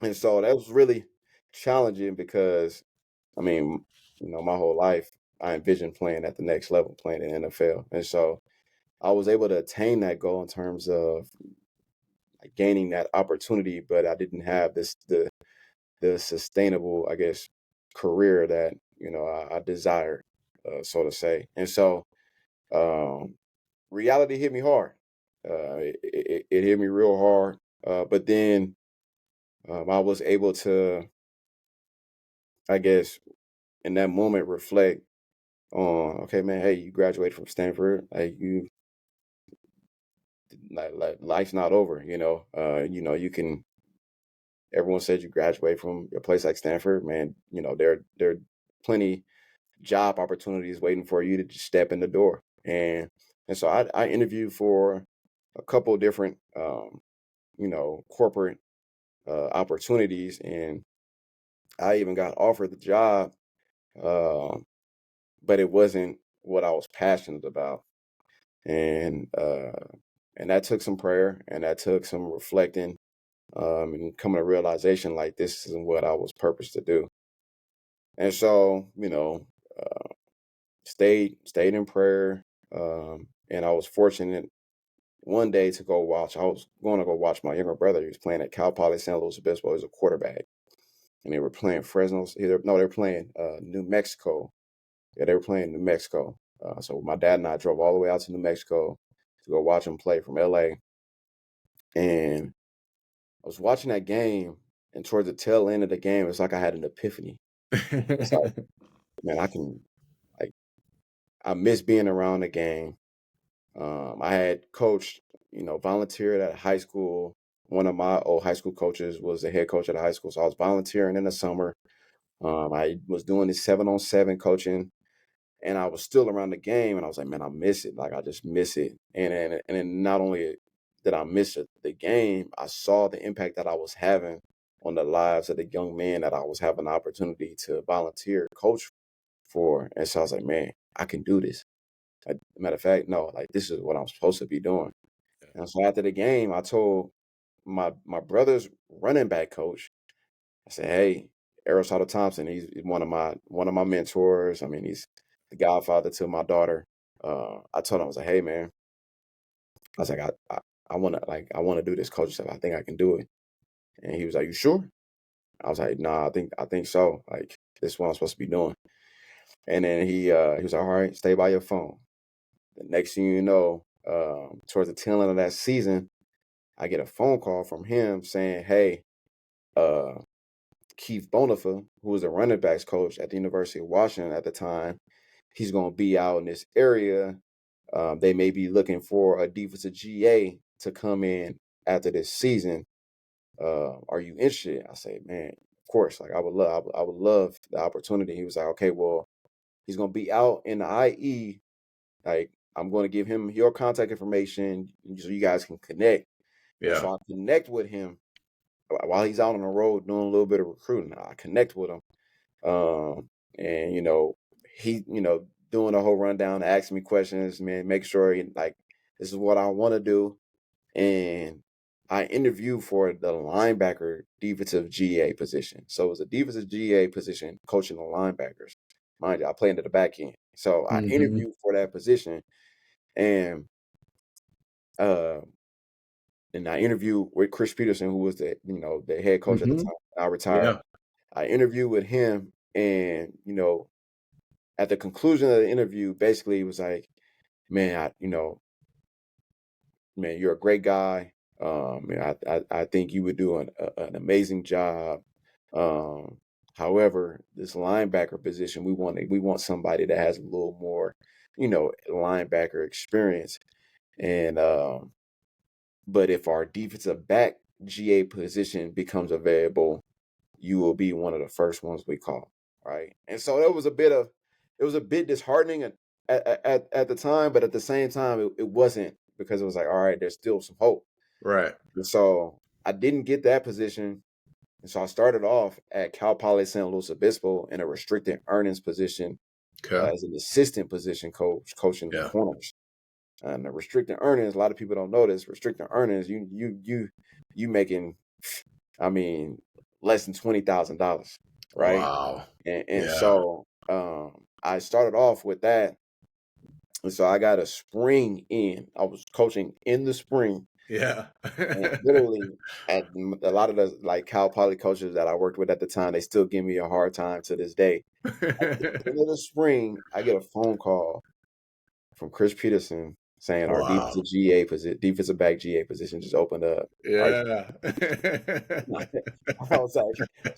And so that was really challenging because, I mean, my whole life I envisioned playing at the next level, playing in the NFL. And so I was able to attain that goal in terms of like, gaining that opportunity, but I didn't have the sustainable, I guess, career that, I desired, so to say. And so um, reality hit me hard. It hit me real hard. But then I was able to, I guess, in that moment, reflect on, okay, man, hey, you graduated from Stanford. Like life's not over. You can. Everyone said you graduate from a place like Stanford, man. There are plenty job opportunities waiting for you to just step in the door. And so I interviewed for a couple different corporate opportunities, and I even got offered the job, um, but it wasn't what I was passionate about, and that took some prayer, and that took some reflecting, and coming to realization like this isn't what I was purposed to do, and so stayed in prayer, and I was fortunate. one day to go watch. I was going to go watch my younger brother. He was playing at Cal Poly San Luis Obispo. He was a quarterback, and they were playing Fresno. They were playing New Mexico. Yeah, they were playing New Mexico. So my dad and I drove all the way out to New Mexico to go watch them play from LA. And I was watching that game, and towards the tail end of the game, it's like I had an epiphany. It's like, man, I miss being around the game. I had coached, volunteered at a high school. One of my old high school coaches was the head coach at the high school, so I was volunteering in the summer. I was doing this 7-on-7 coaching, and I was still around the game, and I was like, man, I miss it. Like, I just miss it. And then not only did I miss the game, I saw the impact that I was having on the lives of the young men that I was having the opportunity to volunteer, coach for. And so I was like, man, I can do this. Matter of fact, no, like, this is what I'm supposed to be doing. And so after the game, I told my brother's running back coach, I said, hey, Aristotle Thompson, he's one of my mentors. I mean, he's the godfather to my daughter. I told him, I was like, hey man, I was like, I wanna do this coach stuff. I think I can do it. And he was like, you sure? I was like, nah, I think so. Like, this is what I'm supposed to be doing. And then he was like, all right, stay by your phone. The next thing you know, towards the tail end of that season, I get a phone call from him saying, hey, uh, Keith Bonifa, who was the running backs coach at the University of Washington at the time, he's going to be out in this area. They may be looking for a defensive GA to come in after this season. Are you interested? I say, man, of course. Like, I would love the opportunity. He was like, okay, well, he's going to be out in the IE. Like, I'm going to give him your contact information so you guys can connect. And so Yeah. I connect with him while he's out on the road doing a little bit of recruiting. I connect with him. And he, doing a whole rundown, asking me questions, man, make sure like, this is what I want to do. And I interviewed for the linebacker defensive GA position. So it was a defensive GA position coaching the linebackers. Mind you, I play into the back end. So I Mhm. interviewed for that position, and uh and I interviewed with Chris Peterson, who was the head coach at the Mhm. time. I retired. Yeah. I interviewed with him, and at the conclusion of the interview, basically he was like, man, man, you're a great guy. I think you would do an amazing job. Um, However, this linebacker position, we want somebody that has a little more, linebacker experience. And but if our defensive back GA position becomes available, you will be one of the first ones we call, right? And so it was a bit disheartening at the time, but at the same time, it wasn't, because it was like, all right, there's still some hope. Right. And so I didn't get that position, and so I started off at Cal Poly San Luis Obispo in a restricted earnings position, Okay. as an assistant position coach, coaching the Yeah. corners. And the restricted earnings, a lot of people don't know this. Restricted earnings, you making, I mean, less than $20,000, right? Wow. And Yeah. so I started off with that, and so I got a spring in. I was coaching in the spring, Yeah. and literally, at a lot of the like Cal Poly coaches that I worked with at the time, they still give me a hard time to this day. At the end of the spring, I get a phone call from Chris Peterson saying our Wow. defensive back GA position just opened up. Are Yeah. I was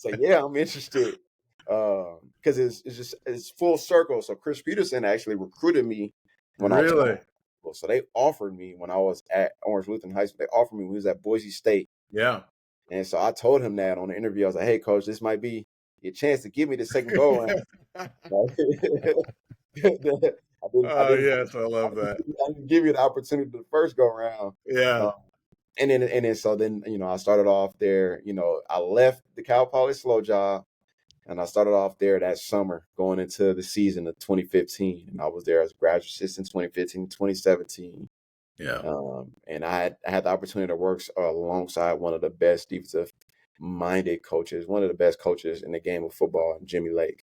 like, yeah, I'm interested. Because it's full circle. So Chris Peterson actually recruited me when I was going Really? to school. So they offered me when I was at Orange Lutheran High School. They offered me when he was at Boise State. Yeah. And so I told him that on the interview. I was like, hey, coach, this might be your chance to give me the second go around. I didn't, I Oh, didn't, yes, I I love that. didn't, I didn't give you the opportunity the first go around. Yeah. Uh, and then so then I started off there. I left the Cal Poly slow job, and I started off there that summer going into the season of 2015. And I was there as a graduate assistant 2015, 2017. Yeah. And I had the opportunity to work alongside one of the best defensive minded coaches, one of the best coaches in the game of football, Jimmy Lake,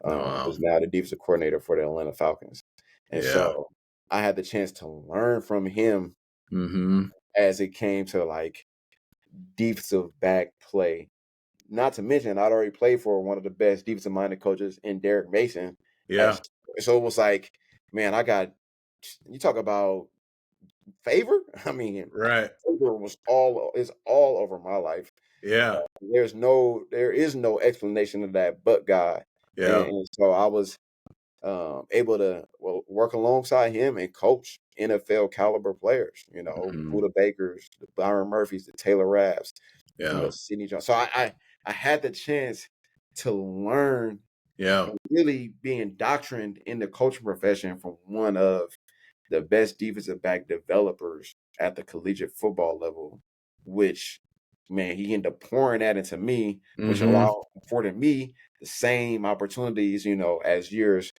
Wow. who's now the defensive coordinator for the Atlanta Falcons. And Yeah. so I had the chance to learn from him Mm-hmm. as it came to like defensive back play. Not to mention, I'd already played for one of the best defensive minded coaches in Derek Mason. Yeah. So it was like, man, you talk about favor. I mean, Right. favor is all over my life. Yeah. There is no explanation of that but God. Yeah. And so I was able to work alongside him and coach NFL caliber players. Mm-hmm. Buda Bakers, the Byron Murphys, the Taylor Raps, Yeah. Sidney Jones. So I had the chance to learn Yeah. and really be indoctrined in the coaching profession from one of the best defensive back developers at the collegiate football level, which, man, he ended up pouring that into me, which Mm-hmm. afforded me the same opportunities, as years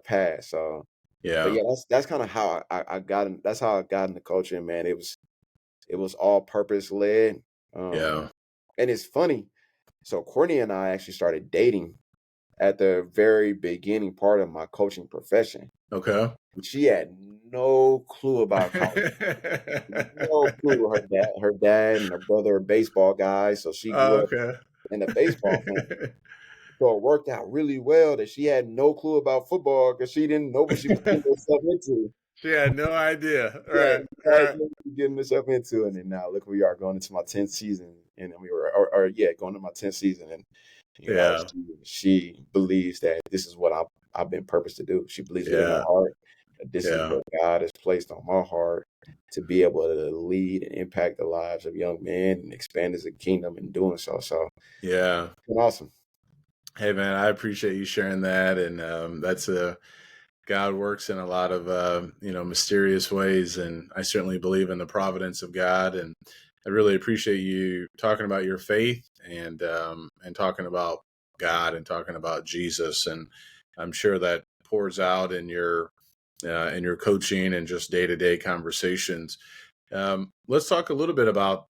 passed. So, but Yeah. yeah, that's kind of how I got in. That's how I got into coaching, man. It was all purpose led, Yeah. and it's funny. So Courtney and I actually started dating at the very beginning part of my coaching profession. Okay. She had no clue about college. No clue. Her dad and her brother are baseball guys, so she grew up Okay. in a baseball family. So it worked out really well that she had no clue about football because she didn't know what she was getting herself into. She had no idea. Yeah, Right. no idea Right. what she was getting herself into. And then now look where we are going into my 10th season. And then we were, or yeah, going to my 10th season. And, Yeah. she believes that this is what I've been purposed to do. She believes it in her Yeah. heart that this is Yeah. what God has placed on my heart to be able to lead and impact the lives of young men and expand as a kingdom in doing so. So Yeah. it's been awesome. Hey man, I appreciate you sharing that, and that's a God works in a lot of mysterious ways, and I certainly believe in the providence of God, and I really appreciate you talking about your faith and talking about God and talking about Jesus, and I'm sure that pours out in your coaching and just day to day conversations. Let's talk a little bit about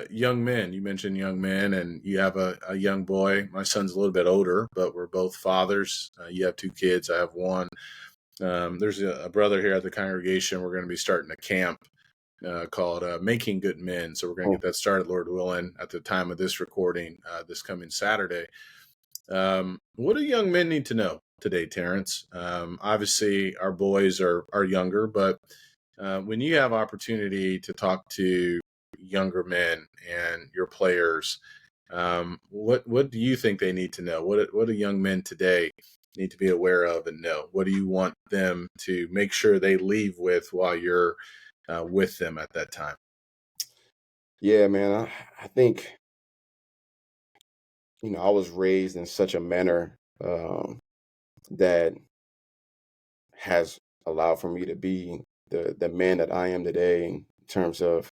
young men. You mentioned young men, and you have a young boy. My son's a little bit older, but we're both fathers. You have two kids. I have one. There's a brother here at the congregation. We're going to be starting a camp called Making Good Men. So we're going to Mm. get that started, Lord willing, at the time of this recording this coming Saturday. What do young men need to know today, Terrence? Obviously, our boys are younger, but when you have opportunity to talk to younger men and your players, what do you think they need to know? What do young men today need to be aware of and know? What do you want them to make sure they leave with while you're with them at that time? Yeah, man. I think, I was raised in such a manner that has allowed for me to be the man that I am today in terms of,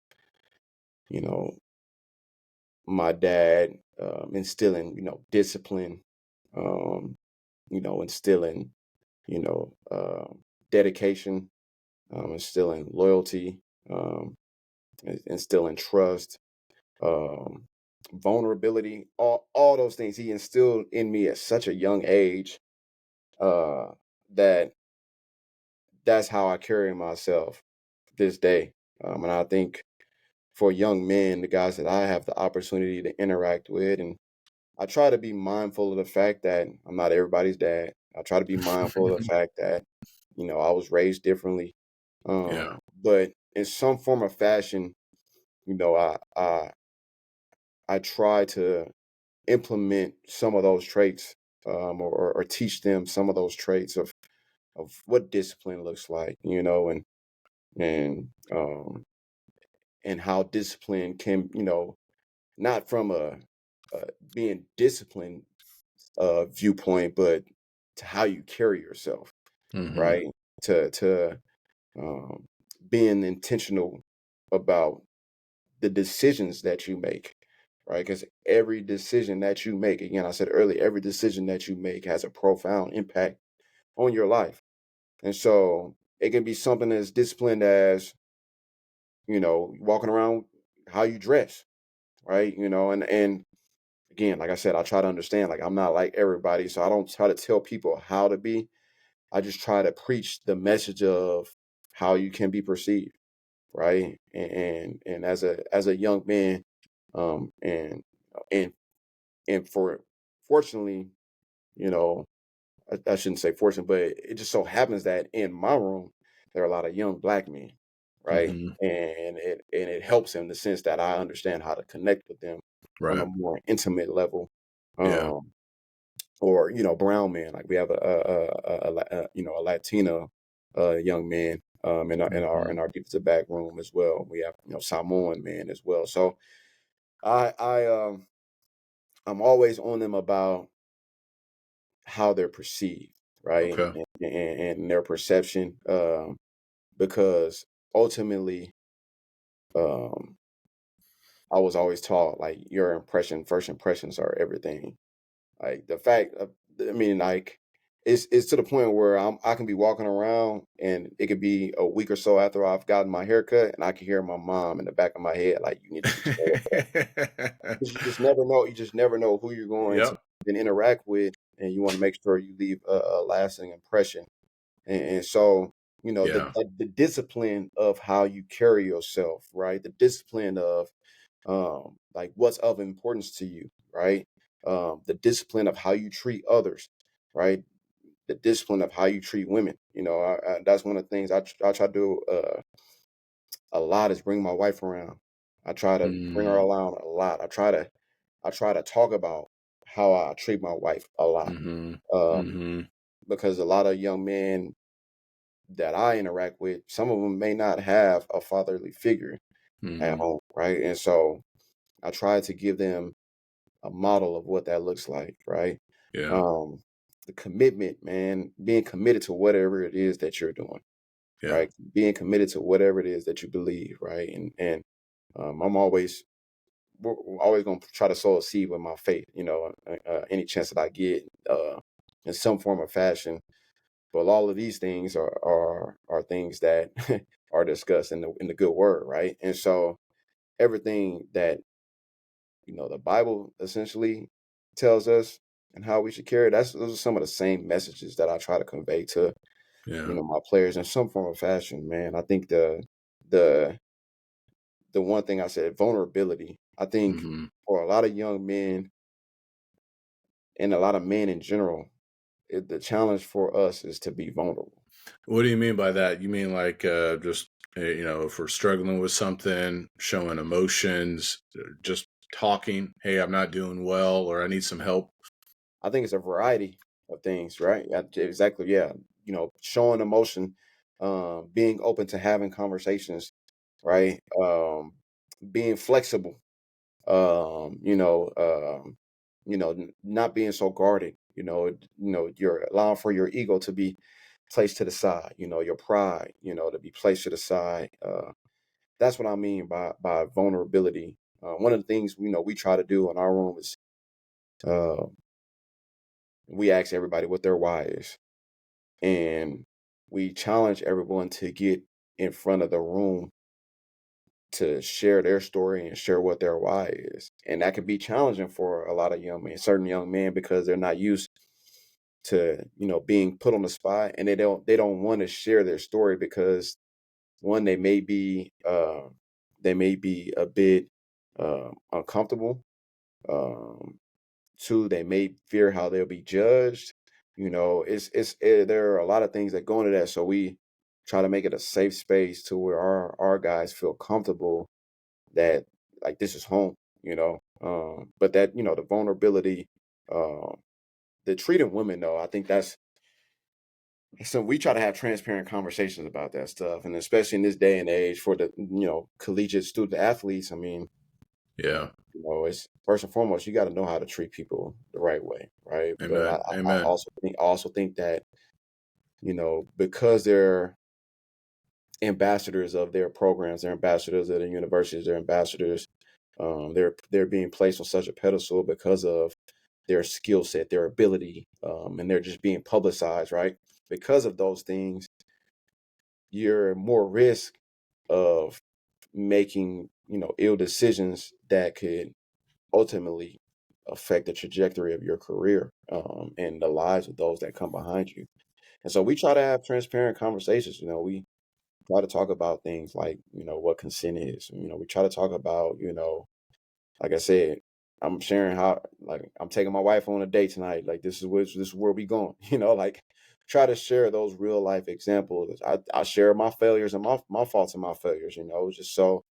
you know, my dad instilling, discipline, instilling, you know, uh, dedication, instilling loyalty, um, instilling trust, um, vulnerability, all those things he instilled in me at such a young age uh, that that's how I carry myself this day. And I think for young men, the guys that I have the opportunity to interact with, and I try to be mindful of the fact that I'm not everybody's dad. I try to be mindful of the fact that, I was raised differently. Yeah. But in some form or fashion, you know, I I I try to implement some of those traits, or teach them some of those traits of what discipline looks like, and and how discipline can, not from a being disciplined viewpoint, but to how you carry yourself, Hmm. right? To um, being intentional about the decisions that you make, right? Because every decision that you make, again, I said earlier, every decision that you make has a profound impact on your life. And so it can be something as disciplined as, walking around how you dress, right? And again, like I said, I try to understand, like, I'm not like everybody. So I don't try to tell people how to be. I just try to preach the message of how you can be perceived. right? And as a young man, um, and and and fortunately, you know, I shouldn't say fortunate, but it just so happens that in my room there are a lot of young black men, right? Mhm. And it helps in the sense that I understand how to connect with them on a Right. more intimate level. Yeah. Um, or brown man, like we have a Latino young man Mhm. in our defensive back room as well. We have Samoan man as well. So I I'm always on them about how they're perceived, right? Okay. And their perception, because ultimately, um, I was always taught like first impressions are everything. Like the fact of, I mean, like it's to the point where I can be walking around and it could be a week or so after I've gotten my haircut and I can hear my mom in the back of my head like, you need to be slower. Because you just never know. You just never know who you're going to Yep. interact with, and you want to make sure you leave a lasting impression. And so, Yeah. the discipline of how you carry yourself, right? The discipline of like what's of importance to you, right? The discipline of how you treat others, right? The discipline of how you treat women. That's one of the things I try to do a lot is bring my wife around. I try to bring her Mm. around a lot. I try to talk about how I treat my wife a lot, Mhm. um, Mhm. because a lot of young men that I interact with, some of them may not have a fatherly figure at Mhm. home, right? And so I try to give them a model of what that looks like, right? Yeah. Um, the commitment, man, being committed to whatever it is that you're doing, Yeah. right? Being committed to whatever it is that you believe, right? And I'm always we're always gonna try to sow a seed with my faith, any chance that I get, in some form or fashion. But all of these things are things that are discussed in the good word, right? And so everything that the Bible essentially tells us and how we should carry, those are some of the same messages that I try to convey to Yeah. my players in some form of fashion. Man, I think the the one thing I said, vulnerability. I think Mhm. for a lot of young men and a lot of men in general, the challenge for us is to be vulnerable. What do you mean by that? You mean like just if we're struggling with something, showing emotions, just talking, "Hey, I'm not doing well," or "I need some help." I think it's a variety of things, right? Yeah, exactly. Yeah. Showing emotion, being open to having conversations, right? Being flexible, not being so guarded, you're allowing for your ego to be placed to the side, your pride, to be placed to the side. That's what I mean by vulnerability. One of the things we try to do in our room is uh, we ask everybody what their why is, and we challenge everyone to get in front of the room to share their story and share what their why is. And that can be challenging for a lot of young men, certain young men, because they're not used to, being put on the spot, and they don't want to share their story because one, they may be a bit uncomfortable. Um, Two, they may fear how they'll be judged. There are a lot of things that go into that. So we try to make it a safe space to where our guys feel comfortable that like this is home, but that, the vulnerability, um, the treating women though, I think that's so we try to have transparent conversations about that stuff. And especially in this day and age for the, collegiate student athletes, I mean, Yeah. it's first and foremost, you got to know how to treat people the right way, right? But I, Amen. I Amen. also think that, because they're ambassadors of their programs, they're ambassadors of their universities, they're ambassadors. They're being placed on such a pedestal because of their skill set, their ability, and they're just being publicized, right? Because of those things, you're more risk of making, ill decisions that could ultimately affect the trajectory of your career, and the lives of those that come behind you. And so we try to have transparent conversations. We try to talk about things like, what consent is. We try to talk about, like I said, I'm sharing how, like, I'm taking my wife on a date tonight. Like, this is where we going. Like, try to share those real life examples. I share my failures and my faults and my failures. Just so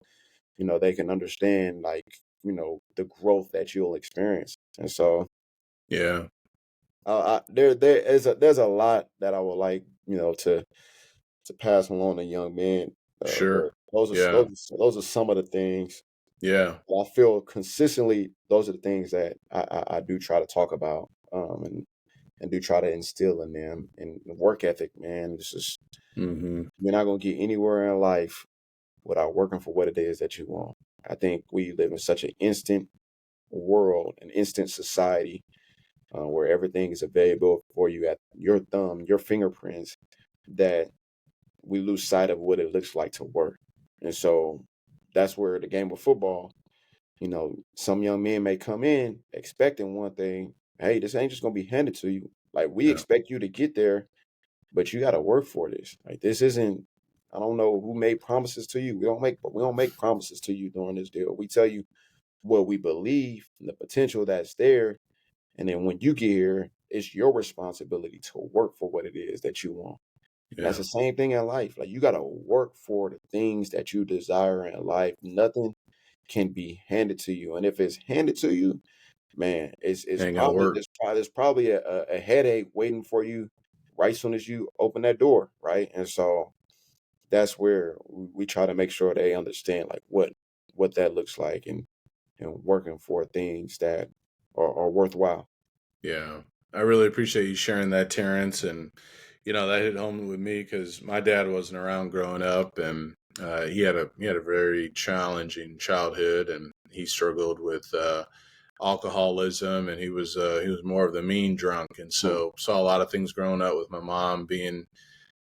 they can understand, like, the growth that you'll experience. And so, Yeah. there's a lot that I would like, to pass along to young men. But Sure. those are Yeah. those are some of the things Yeah. I feel consistently. Those are the things that I do try to talk about, and do try to instill in them. And work ethic, man. Hmm. You're not gonna get anywhere in life without working for what it is that you want. I think we live in such an instant world, an instant society, where everything is available for you at your thumb, your fingerprints, that we lose sight of what it looks like to work. And so that's where the game of football, some young men may come in expecting one thing. Hey, this ain't just gonna be handed to you. Like, we Yeah. expect you to get there, but you gotta work for this. Like, this isn't, I don't know who made promises to you. We don't make promises to you during this deal. We tell you what we believe and the potential that's there. And then when you get here, it's your responsibility to work for what it is that you want. And that's Yeah. the same thing in life. Like, you got to work for the things that you desire in life. Nothing can be handed to you. And if it's handed to you, man, it's Ain't gonna probably work. there's probably a headache waiting for you right soon as you open that door, right? And so that's where we try to make sure they understand, like, what that looks like, and working for things that are worthwhile. Yeah. I really appreciate you sharing that, Terrence. And, that hit home with me because my dad wasn't around growing up, and he had a very challenging childhood, and he struggled with alcoholism, and he was more of the mean drunk, and Hmm. so saw a lot of things growing up with my mom being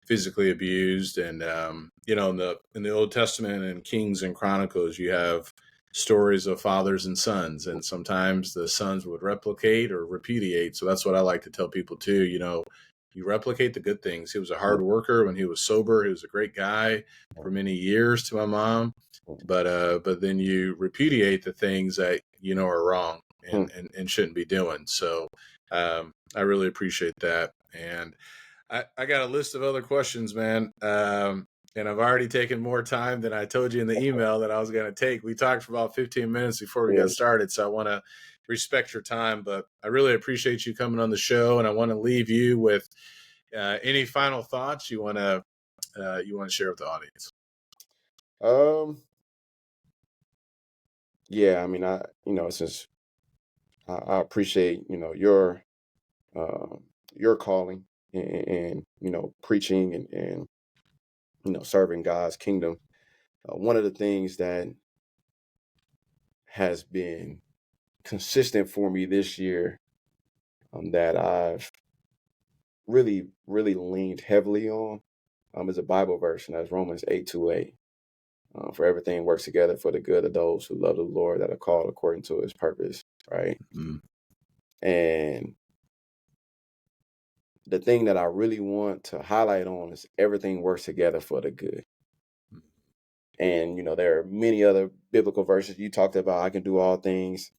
physically abused. And in the Old Testament and Kings and Chronicles, you have stories of fathers and sons, and sometimes the sons would replicate or repudiate. So that's what I like to tell people too. You replicate the good things. He was a hard worker when he was sober. He was a great guy for many years to my mom, but then you repudiate the things that are wrong Hmm. and shouldn't be doing. So I really appreciate that. And I got a list of other questions, man. And I've already taken more time than I told you in the email that I was going to take. We talked for about 15 minutes before we Yeah. got started, so I want to respect your time. But I really appreciate you coming on the show, and I want to leave you with any final thoughts you want to share with the audience. Um. Yeah. I mean, since I appreciate, um, your calling, and preaching, and serving God's kingdom. One of the things that has been consistent for me this year, that I've really, really leaned heavily on, is a Bible verse, and that's Romans 8:28. For everything works together for the good of those who love the Lord, that are called according to his purpose, right? Mm, And the thing that I really want to highlight on is everything works together for the good. And there are many other biblical verses you talked about. I can do all things.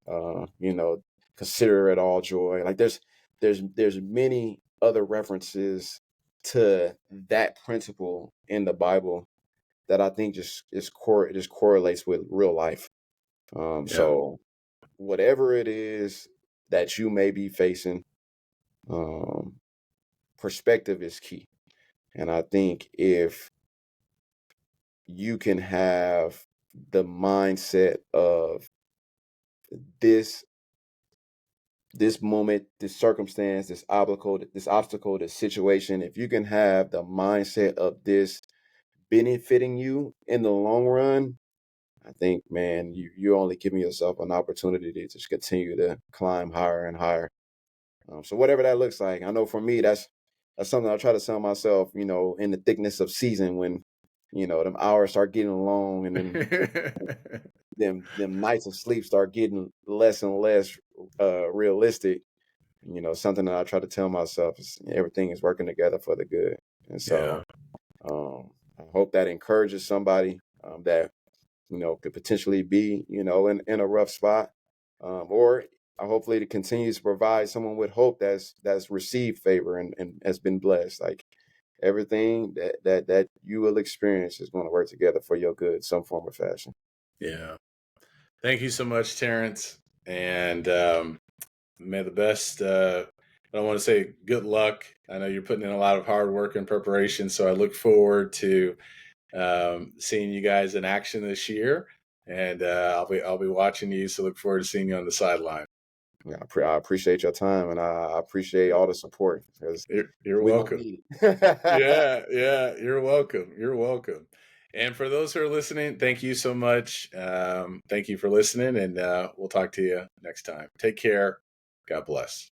Consider it all joy. Like, there's many other references to that principle in the Bible that I think it just correlates with real life. yeah, So whatever it is that you may be facing, um, perspective is key. And I think if you can have the mindset of this this moment, this circumstance, this obstacle, this situation, if you can have the mindset of this benefiting you in the long run, I think, man, you're only giving yourself an opportunity to just continue to climb higher and higher. So whatever that looks like, I know for me, that's something I try to tell myself, in the thickness of season, when, them hours start getting long, and then them nights of sleep start getting less and less realistic. Something that I try to tell myself is everything is working together for the good. And so yeah, um I hope that encourages somebody that could potentially be in a rough spot, or hopefully to continue to provide someone with hope that's received favor and has been blessed. Like everything that you will experience is going to work together for your good, some form or fashion. Yeah. Thank you so much, Terrence. And may the best. I don't want to say good luck. I know you're putting in a lot of hard work and preparation, so I look forward to seeing you guys in action this year. And I'll be watching you. So look forward to seeing you on the sideline. Yeah, I appreciate your time, and I appreciate all the support because You're we're gonna welcome. need it. Yeah. You're welcome. You're welcome. And for those who are listening, thank you so much. Thank you for listening, and we'll talk to you next time. Take care. God bless.